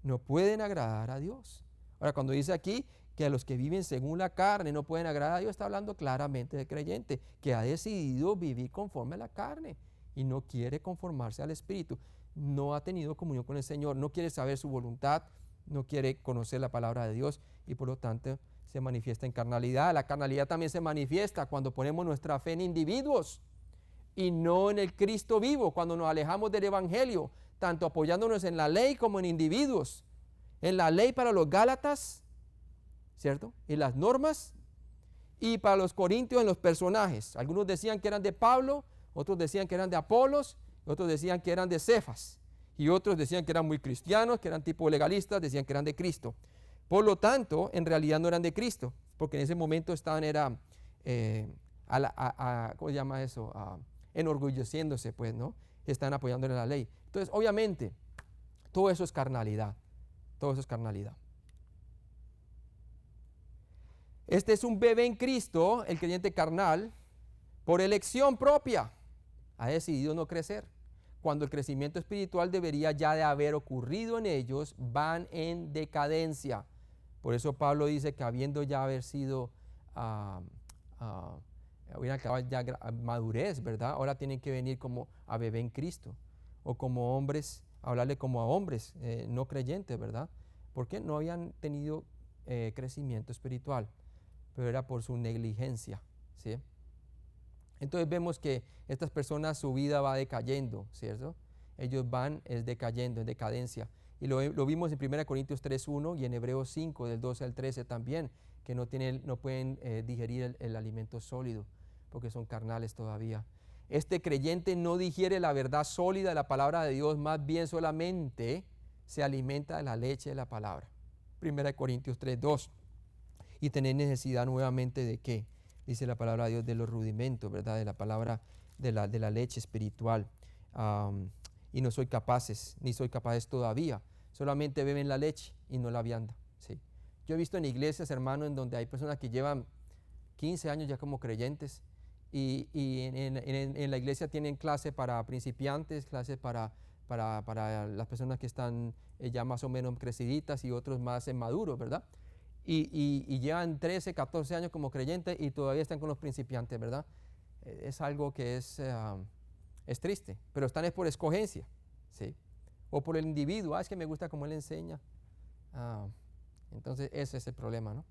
no pueden agradar a Dios. Ahora, cuando dice aquí que a los que viven según la carne no pueden agradar a Dios, está hablando claramente del creyente que ha decidido vivir conforme a la carne y no quiere conformarse al Espíritu. No ha tenido comunión con el Señor, no quiere saber su voluntad, no quiere conocer la palabra de Dios y por lo tanto se manifiesta en carnalidad. La carnalidad también se manifiesta cuando ponemos nuestra fe en individuos y no en el Cristo vivo, cuando nos alejamos del Evangelio, tanto apoyándonos en la ley como en individuos. En la ley para los Gálatas, ¿cierto? Y las normas, y para los corintios en los personajes. Algunos decían que eran de Pablo, otros decían que eran de Apolos, otros decían que eran de Cefas, y otros decían que eran muy cristianos, que eran tipo legalistas, decían que eran de Cristo. Por lo tanto, en realidad no eran de Cristo, porque en ese momento estaban, ¿cómo se llama eso? Enorgulleciéndose, pues, ¿no? Están apoyándole la ley. Entonces, obviamente, todo eso es carnalidad. Todo eso es carnalidad. Este es un bebé en Cristo, el creyente carnal, por elección propia. Ha decidido no crecer. Cuando el crecimiento espiritual debería ya de haber ocurrido en ellos, van en decadencia. Por eso Pablo dice que habiendo ya haber sido, hubieran acabado ya madurez, ¿verdad? Ahora tienen que venir como a bebé en Cristo. O como hombres, hablarle como a hombres no creyentes, ¿verdad? Porque no habían tenido crecimiento espiritual, pero era por su negligencia, ¿sí? Entonces vemos que estas personas, su vida va decayendo, ¿cierto? Ellos van decayendo, en decadencia. Y lo vimos en 1 Corintios 3:1 y en Hebreos 5, del 12 al 13 también, que no pueden digerir el alimento sólido, porque son carnales todavía. Este creyente no digiere la verdad sólida de la palabra de Dios, más bien solamente se alimenta de la leche de la palabra. 1 Corintios 3:2. Y tener necesidad nuevamente de ¿qué? Dice la palabra de Dios, de los rudimentos, ¿verdad? De la palabra, de la leche espiritual. Y no soy capaces, ni soy capaces todavía. Solamente beben la leche y no la vianda, ¿sí? Yo he visto en iglesias, hermano, en donde hay personas que llevan 15 años ya como creyentes y en la iglesia tienen clase para principiantes, clases para las personas que están ya más o menos creciditas y otros más maduros, ¿verdad? Y llevan 13, 14 años como creyentes y todavía están con los principiantes, ¿verdad? Es algo que es triste, pero están es por escogencia, ¿sí? O por el individuo, es que me gusta cómo él enseña. Entonces ese es el problema, ¿no?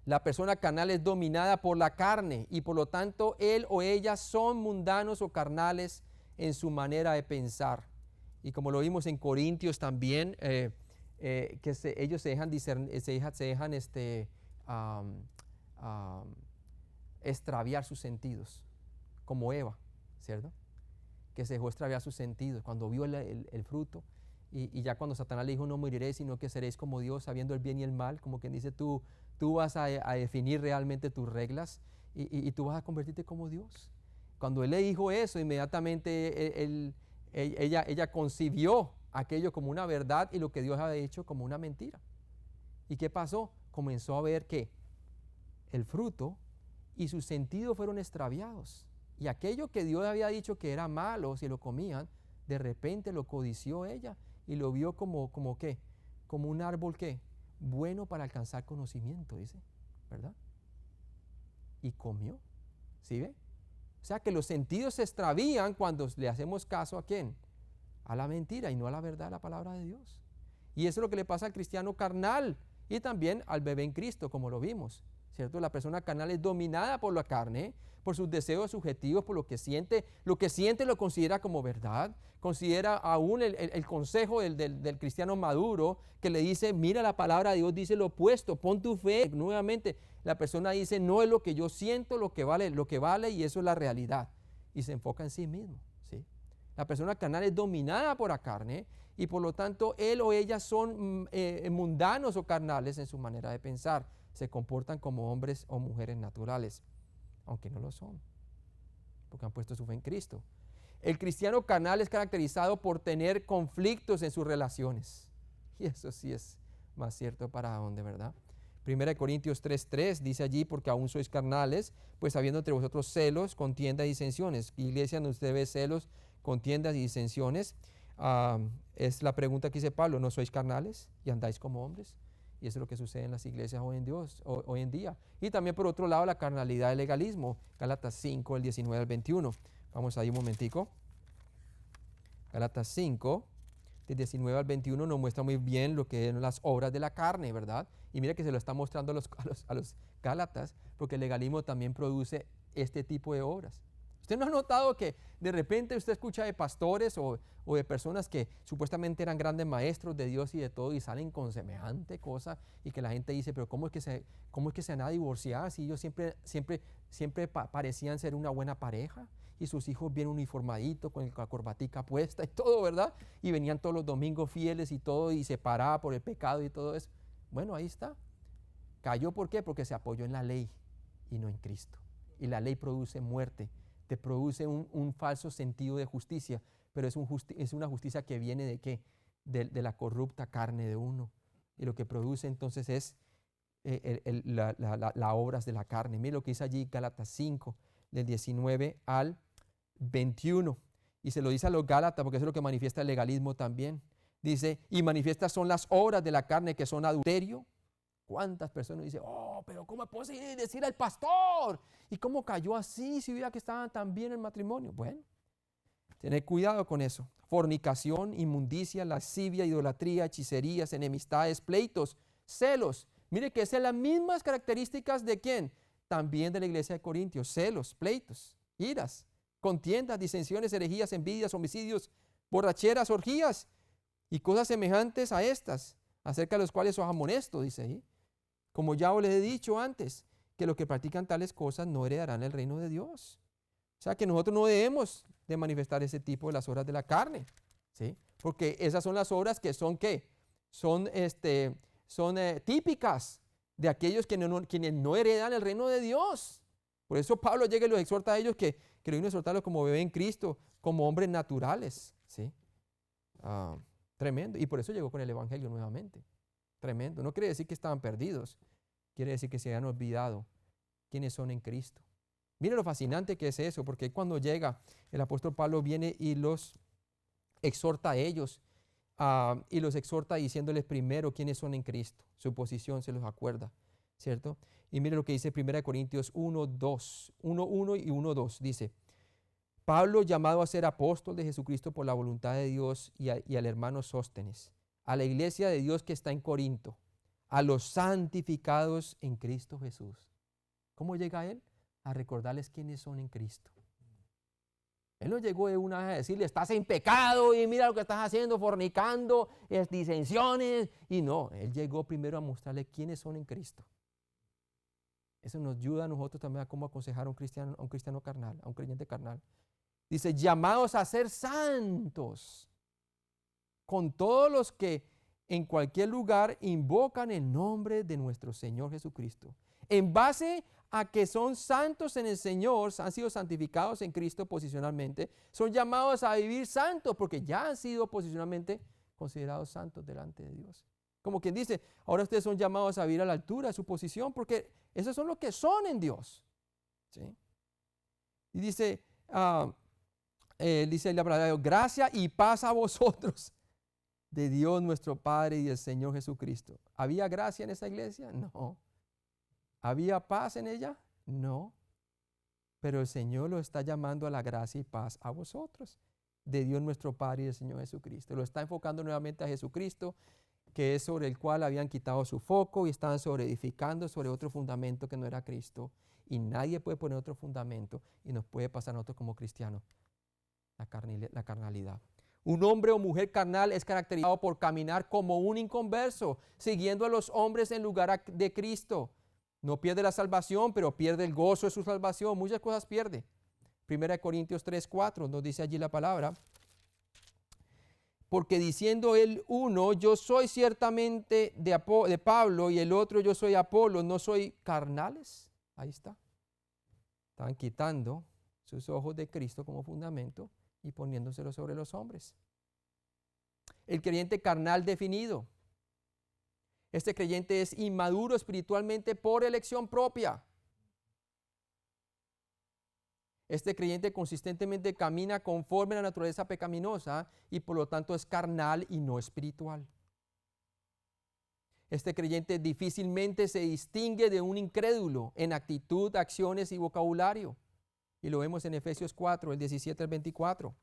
La persona carnal es dominada por la carne y por lo tanto él o ella son mundanos o carnales en su manera de pensar. Y como lo vimos en Corintios también, que ellos se dejan extraviar sus sentidos, como Eva, ¿cierto? Que se dejó extraviar sus sentidos cuando vio el fruto y ya cuando Satanás le dijo no moriréis sino que seréis como Dios sabiendo el bien y el mal, como quien dice tú vas a definir realmente tus reglas y tú vas a convertirte como Dios. Cuando él le dijo eso, inmediatamente ella concibió aquello como una verdad y lo que Dios había hecho como una mentira. ¿Y qué pasó? Comenzó a ver que el fruto y sus sentidos fueron extraviados. Y aquello que Dios había dicho que era malo si lo comían, de repente lo codició ella y lo vio como ¿qué? Como un árbol ¿qué? Bueno para alcanzar conocimiento, dice, ¿verdad? Y comió, ¿sí ve? O sea que los sentidos se extravían cuando le hacemos caso ¿a quién? A la mentira y no a la verdad de la palabra de Dios. Y eso es lo que le pasa al cristiano carnal y también al bebé en Cristo, como lo vimos, ¿cierto? La persona carnal es dominada por la carne, por sus deseos subjetivos, por lo que siente lo considera como verdad, considera aún el consejo del cristiano maduro que le dice, mira la palabra de Dios, dice lo opuesto, pon tu fe nuevamente, La persona dice, no es lo que yo siento, lo que vale y eso es la realidad. Y se enfoca en sí mismo, ¿sí? La persona carnal es dominada por la carne y por lo tanto él o ella son mundanos o carnales en su manera de pensar. Se comportan como hombres o mujeres naturales, aunque no lo son, porque han puesto su fe en Cristo. El cristiano carnal es caracterizado por tener conflictos en sus relaciones. Y eso sí es más cierto para dónde, ¿verdad? 1 Corintios 3:3 dice allí, porque aún sois carnales, pues habiendo entre vosotros celos, contiendas y disensiones. Iglesia, donde usted ve celos, contiendas y disensiones, es la pregunta que dice Pablo, ¿no sois carnales y andáis como hombres? Y eso es lo que sucede en las iglesias hoy en día. Y también por otro lado la carnalidad del legalismo, Gálatas 5, el 19 al 21. Vamos ahí un momentico. Gálatas 5, del 19 al 21 nos muestra muy bien lo que son las obras de la carne, ¿verdad? Y mira que se lo está mostrando a los Gálatas, porque el legalismo también produce este tipo de obras. ¿Usted no ha notado que de repente usted escucha de pastores o de personas que supuestamente eran grandes maestros de Dios y de todo y salen con semejante cosa y que la gente dice, pero ¿cómo es que se van a divorciar si ellos siempre parecían ser una buena pareja? Y sus hijos bien uniformaditos con la corbatica puesta y todo, ¿verdad? Y venían todos los domingos fieles y todo y se paraba por el pecado y todo eso. Bueno, ahí está. Cayó, ¿por qué? Porque se apoyó en la ley y no en Cristo. Y la ley produce muerte, te produce un falso sentido de justicia, pero es una justicia que viene ¿de qué? De la corrupta carne de uno. Y lo que produce entonces es las obras de la carne. Mire lo que dice allí Gálatas 5, del 19 al 21. Y se lo dice a los Gálatas porque eso es lo que manifiesta el legalismo también. Dice, y manifiestas son las obras de la carne que son adulterio. ¿Cuántas personas dicen, oh, pero cómo es posible decir al pastor? ¿Y cómo cayó así si veía que estaban tan bien en el matrimonio? Bueno, tened cuidado con eso. Fornicación, inmundicia, lascivia, idolatría, hechicerías, enemistades, pleitos, celos. Mire que esas son las mismas características de ¿quién? También de la iglesia de Corintios. Celos, pleitos, iras, contiendas, disensiones, herejías, envidias, homicidios, borracheras, orgías y cosas semejantes a estas, acerca de los cuales os amonesto, dice ahí. Como ya os les he dicho antes, que los que practican tales cosas no heredarán el reino de Dios. O sea que nosotros no debemos de manifestar ese tipo de las obras de la carne, ¿sí? Porque esas son las obras que son ¿qué? Son típicas de aquellos quienes no heredan el reino de Dios. Por eso Pablo llega y los exhorta a ellos que deben exhortarlos como bebé en Cristo, como hombres naturales, ¿sí? Tremendo. Y por eso llegó con el evangelio nuevamente. Tremendo. No quiere decir que estaban perdidos, quiere decir que se han olvidado quiénes son en Cristo. Mire lo fascinante que es eso, porque cuando llega el apóstol Pablo viene y los exhorta a ellos y los exhorta diciéndoles primero quiénes son en Cristo. Su posición se los acuerda, ¿cierto? Y mire lo que dice 1 Corintios 1:1 y 1:2. Dice, Pablo, llamado a ser apóstol de Jesucristo por la voluntad de Dios y al hermano Sóstenes, a la iglesia de Dios que está en Corinto, a los santificados en Cristo Jesús. ¿Cómo llega él? A recordarles quiénes son en Cristo. Él no llegó de una vez a decirle, estás en pecado y mira lo que estás haciendo, fornicando, disensiones. Y no, él llegó primero a mostrarle quiénes son en Cristo. Eso nos ayuda a nosotros también a cómo aconsejar a un cristiano carnal, a un creyente carnal. Dice, llamados a ser santos, con todos los que en cualquier lugar invocan el nombre de nuestro Señor Jesucristo. En base a que son santos en el Señor, han sido santificados en Cristo posicionalmente, son llamados a vivir santos porque ya han sido posicionalmente considerados santos delante de Dios. Como quien dice, ahora ustedes son llamados a vivir a la altura de su posición porque esos son los que son en Dios. ¿Sí? Y dice la palabra de Dios, gracia y paz a vosotros de Dios nuestro Padre y del Señor Jesucristo. ¿Había gracia en esa iglesia? No. ¿Había paz en ella? No. Pero el Señor lo está llamando a la gracia y paz a vosotros, de Dios nuestro Padre y del Señor Jesucristo. Lo está enfocando nuevamente a Jesucristo, que es sobre el cual habían quitado su foco y estaban edificando sobre otro fundamento que no era Cristo. Y nadie puede poner otro fundamento y nos puede pasar a nosotros como cristianos la carnalidad. Un hombre o mujer carnal es caracterizado por caminar como un inconverso, siguiendo a los hombres en lugar de Cristo. No pierde la salvación, pero pierde el gozo de su salvación. Muchas cosas pierde. 1 Corintios 3:4 nos dice allí la palabra. Porque diciendo el uno, yo soy ciertamente de Pablo, y el otro, yo soy Apolo, ¿no soy carnales? Ahí está. Estaban quitando sus ojos de Cristo como fundamento y poniéndoselos sobre los hombres. El creyente carnal definido. Este creyente es inmaduro espiritualmente por elección propia. Este creyente consistentemente camina conforme a la naturaleza pecaminosa y por lo tanto es carnal y no espiritual. Este creyente difícilmente se distingue de un incrédulo en actitud, acciones y vocabulario. Y lo vemos en Efesios 4, el 17 al 24.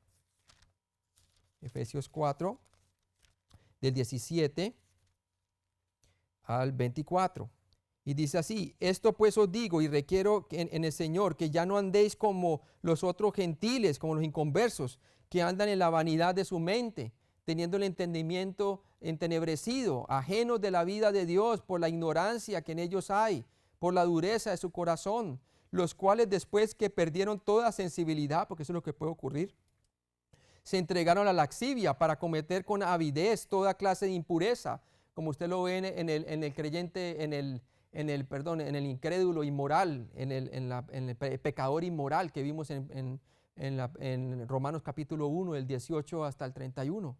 Efesios 4, del 17 al 24. Y dice así: esto pues os digo y requiero en el Señor, que ya no andéis como los otros gentiles, como los inconversos, que andan en la vanidad de su mente, teniendo el entendimiento entenebrecido, ajenos de la vida de Dios por la ignorancia que en ellos hay, por la dureza de su corazón, los cuales después que perdieron toda sensibilidad, porque eso es lo que puede ocurrir, se entregaron a la lascivia para cometer con avidez toda clase de impureza, como usted lo ve en el creyente, en el incrédulo inmoral, en el pecador inmoral que vimos en Romanos capítulo 1, del 18 hasta el 31,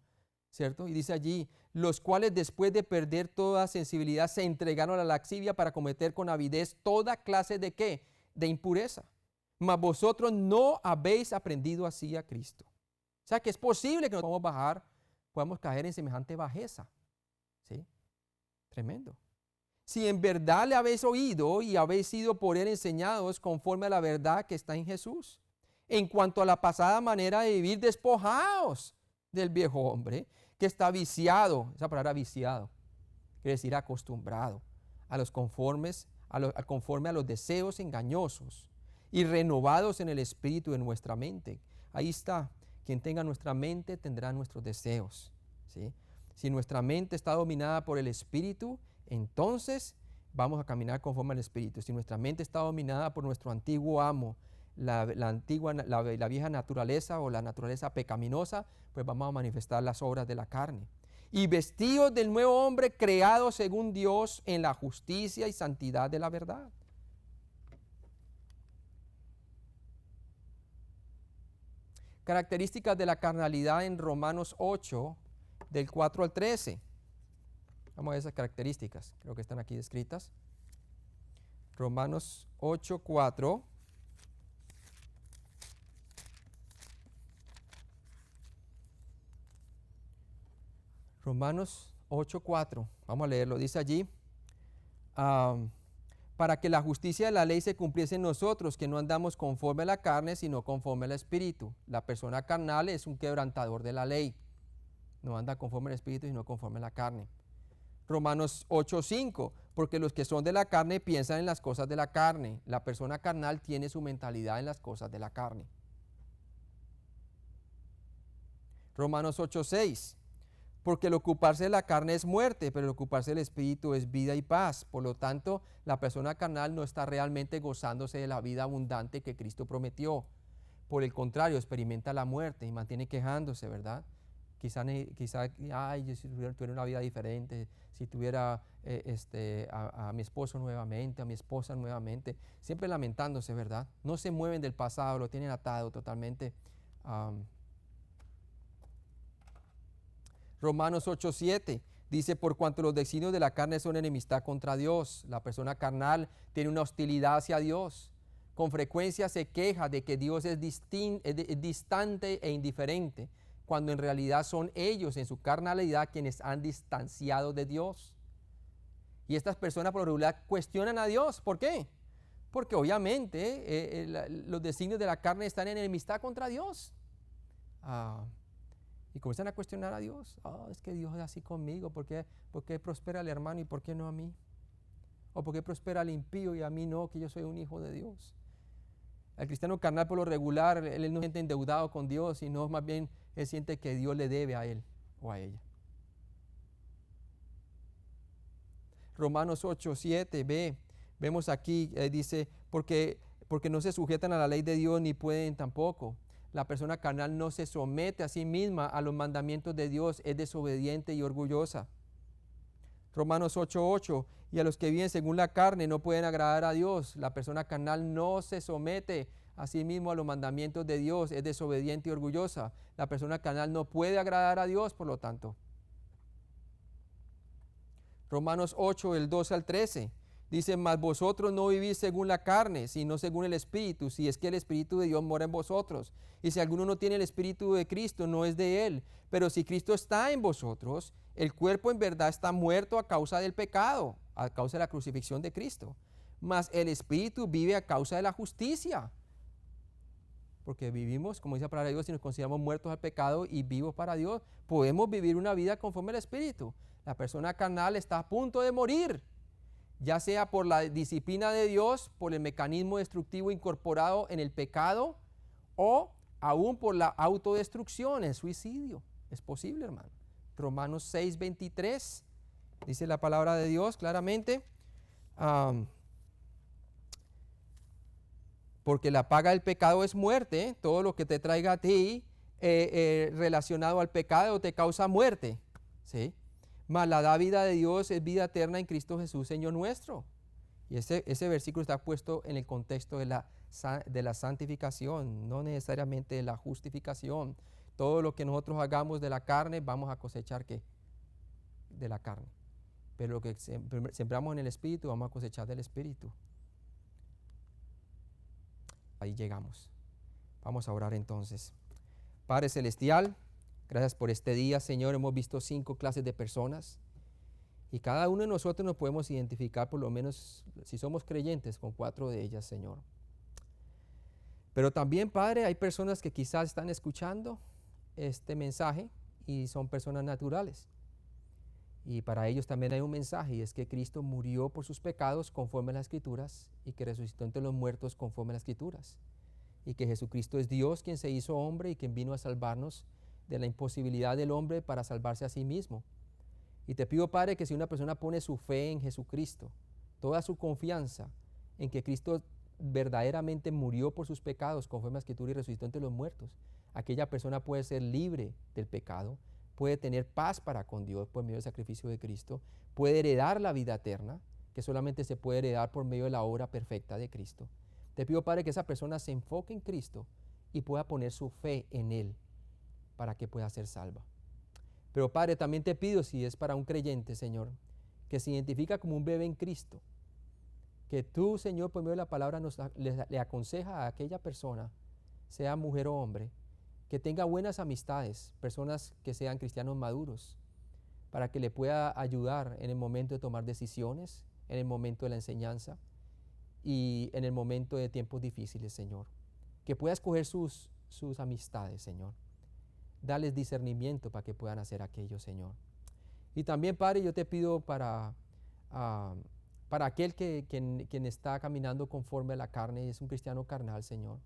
¿cierto? Y dice allí, los cuales después de perder toda sensibilidad se entregaron a la lascivia para cometer con avidez toda clase de ¿qué? De impureza. Mas vosotros no habéis aprendido así a Cristo. O sea que es posible que nos podamos caer en semejante bajeza. ¿Sí? Tremendo. Si en verdad le habéis oído y habéis sido por él enseñados conforme a la verdad que está en Jesús. En cuanto a la pasada manera de vivir, despojaos del viejo hombre que está viciado. Esa palabra viciado quiere decir acostumbrado conforme a los deseos engañosos y renovados en el espíritu de nuestra mente. Ahí está. Quien tenga nuestra mente tendrá nuestros deseos. ¿Sí? Si nuestra mente está dominada por el espíritu, entonces vamos a caminar conforme al espíritu. Si nuestra mente está dominada por nuestro antiguo amo, la vieja naturaleza o la naturaleza pecaminosa, pues vamos a manifestar las obras de la carne. Y vestidos del nuevo hombre creado según Dios en la justicia y santidad de la verdad. Características de la carnalidad en Romanos 8, del 4 al 13. Vamos a ver esas características, creo que están aquí descritas. Romanos 8, 4. Romanos 8, 4. Vamos a leerlo. Dice allí, para que la justicia de la ley se cumpliese en nosotros, que no andamos conforme a la carne, sino conforme al espíritu. La persona carnal es un quebrantador de la ley. No anda conforme al espíritu, sino conforme a la carne. Romanos 8:5, porque los que son de la carne piensan en las cosas de la carne. La persona carnal tiene su mentalidad en las cosas de la carne. Romanos 8:6, porque el ocuparse de la carne es muerte, pero el ocuparse del espíritu es vida y paz. Por lo tanto, la persona carnal no está realmente gozándose de la vida abundante que Cristo prometió. Por el contrario, experimenta la muerte y mantiene quejándose, ¿verdad? Quizá, ay, yo si tuviera una vida diferente, si tuviera a mi esposo nuevamente, a mi esposa nuevamente, siempre lamentándose, ¿verdad? No se mueven del pasado, lo tienen atado totalmente. Romanos 8:7 dice, por cuanto los designios de la carne son enemistad contra Dios. La persona carnal tiene una hostilidad hacia Dios. Con frecuencia se queja de que Dios es distante e indiferente, cuando en realidad son ellos en su carnalidad quienes han distanciado de Dios. Y estas personas por lo regular cuestionan a Dios. ¿Por qué? Porque obviamente los designios de la carne están en enemistad contra Dios. Y comienzan a cuestionar a Dios. Es que Dios es así conmigo. ¿Por qué prospera el hermano y por qué no a mí? ¿O por qué prospera el impío y a mí no, que yo soy un hijo de Dios? El cristiano carnal por lo regular, él no se siente endeudado con Dios, sino más bien él siente que Dios le debe a él o a ella. Romanos 8:7b, Vemos aquí, dice, porque no se sujetan a la ley de Dios ni pueden tampoco. La persona carnal no se somete a sí misma a los mandamientos de Dios, es desobediente y orgullosa. Romanos 8:8, y a los que viven según la carne no pueden agradar a Dios. La persona carnal no se somete a sí mismo a los mandamientos de Dios, es desobediente y orgullosa. La persona carnal no puede agradar a Dios, por lo tanto. Romanos 8, el 12 al 13. Dice, mas vosotros no vivís según la carne, sino según el Espíritu, si es que el Espíritu de Dios mora en vosotros. Y si alguno no tiene el Espíritu de Cristo, no es de él. Pero si Cristo está en vosotros, el cuerpo en verdad está muerto a causa del pecado, a causa de la crucifixión de Cristo. Mas el Espíritu vive a causa de la justicia. Porque vivimos, como dice la palabra de Dios, si nos consideramos muertos al pecado y vivos para Dios, podemos vivir una vida conforme al Espíritu. La persona carnal está a punto de morir, ya sea por la disciplina de Dios, por el mecanismo destructivo incorporado en el pecado, o aún por la autodestrucción, el suicidio. Es posible, hermano. Romanos 6:23 dice la palabra de Dios claramente, porque la paga del pecado es muerte. Todo lo que te traiga a ti relacionado al pecado te causa muerte, ¿sí? Mas la dávida de Dios es vida eterna en Cristo Jesús, Señor nuestro. Y ese versículo está puesto en el contexto de la santificación, no necesariamente de la justificación. Todo lo que nosotros hagamos de la carne, vamos a cosechar ¿qué? De la carne. Pero lo que sembramos en el Espíritu, vamos a cosechar del Espíritu. Ahí llegamos. Vamos a orar entonces. Padre Celestial, gracias por este día, Señor. Hemos visto 5 clases de personas y cada uno de nosotros nos podemos identificar, por lo menos si somos creyentes, con 4 de ellas, Señor. Pero también, Padre, hay personas que quizás están escuchando este mensaje y son personas naturales. Y para ellos también hay un mensaje, y es que Cristo murió por sus pecados conforme a las Escrituras y que resucitó entre los muertos conforme a las Escrituras. Y que Jesucristo es Dios quien se hizo hombre y quien vino a salvarnos de la imposibilidad del hombre para salvarse a sí mismo. Y te pido, Padre, que si una persona pone su fe en Jesucristo, toda su confianza en que Cristo verdaderamente murió por sus pecados conforme a la Escritura y resucitó entre los muertos, aquella persona puede ser libre del pecado, puede tener paz para con Dios por medio del sacrificio de Cristo, puede heredar la vida eterna, que solamente se puede heredar por medio de la obra perfecta de Cristo. Te pido, Padre, que esa persona se enfoque en Cristo y pueda poner su fe en Él para que pueda ser salva. Pero, Padre, también te pido, si es para un creyente, Señor, que se identifica como un bebé en Cristo, que tú, Señor, por medio de la palabra le aconseja a aquella persona, sea mujer o hombre, que tenga buenas amistades, personas que sean cristianos maduros, para que le pueda ayudar en el momento de tomar decisiones, en el momento de la enseñanza y en el momento de tiempos difíciles, Señor. Que pueda escoger sus amistades, Señor. Dales discernimiento para que puedan hacer aquello, Señor. Y también, Padre, yo te pido para aquel quien está caminando conforme a la carne y es un cristiano carnal, Señor,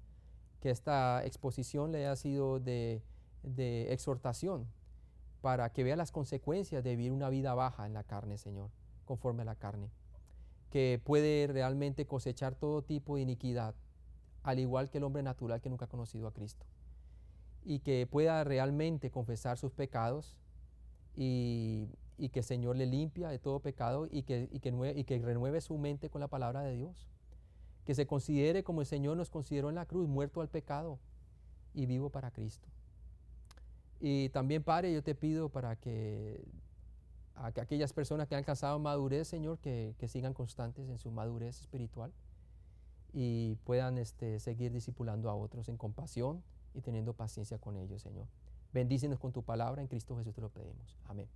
que esta exposición le haya sido de exhortación para que vea las consecuencias de vivir una vida baja en la carne, Señor, conforme a la carne, que puede realmente cosechar todo tipo de iniquidad, al igual que el hombre natural que nunca ha conocido a Cristo, y que pueda realmente confesar sus pecados y que el Señor le limpia de todo pecado y que renueve su mente con la palabra de Dios. Que se considere como el Señor nos consideró en la cruz, muerto al pecado y vivo para Cristo. Y también, Padre, yo te pido para que aquellas personas que han alcanzado madurez, Señor, que sigan constantes en su madurez espiritual y puedan seguir discipulando a otros en compasión y teniendo paciencia con ellos, Señor. Bendícenos con tu palabra, en Cristo Jesús te lo pedimos. Amén.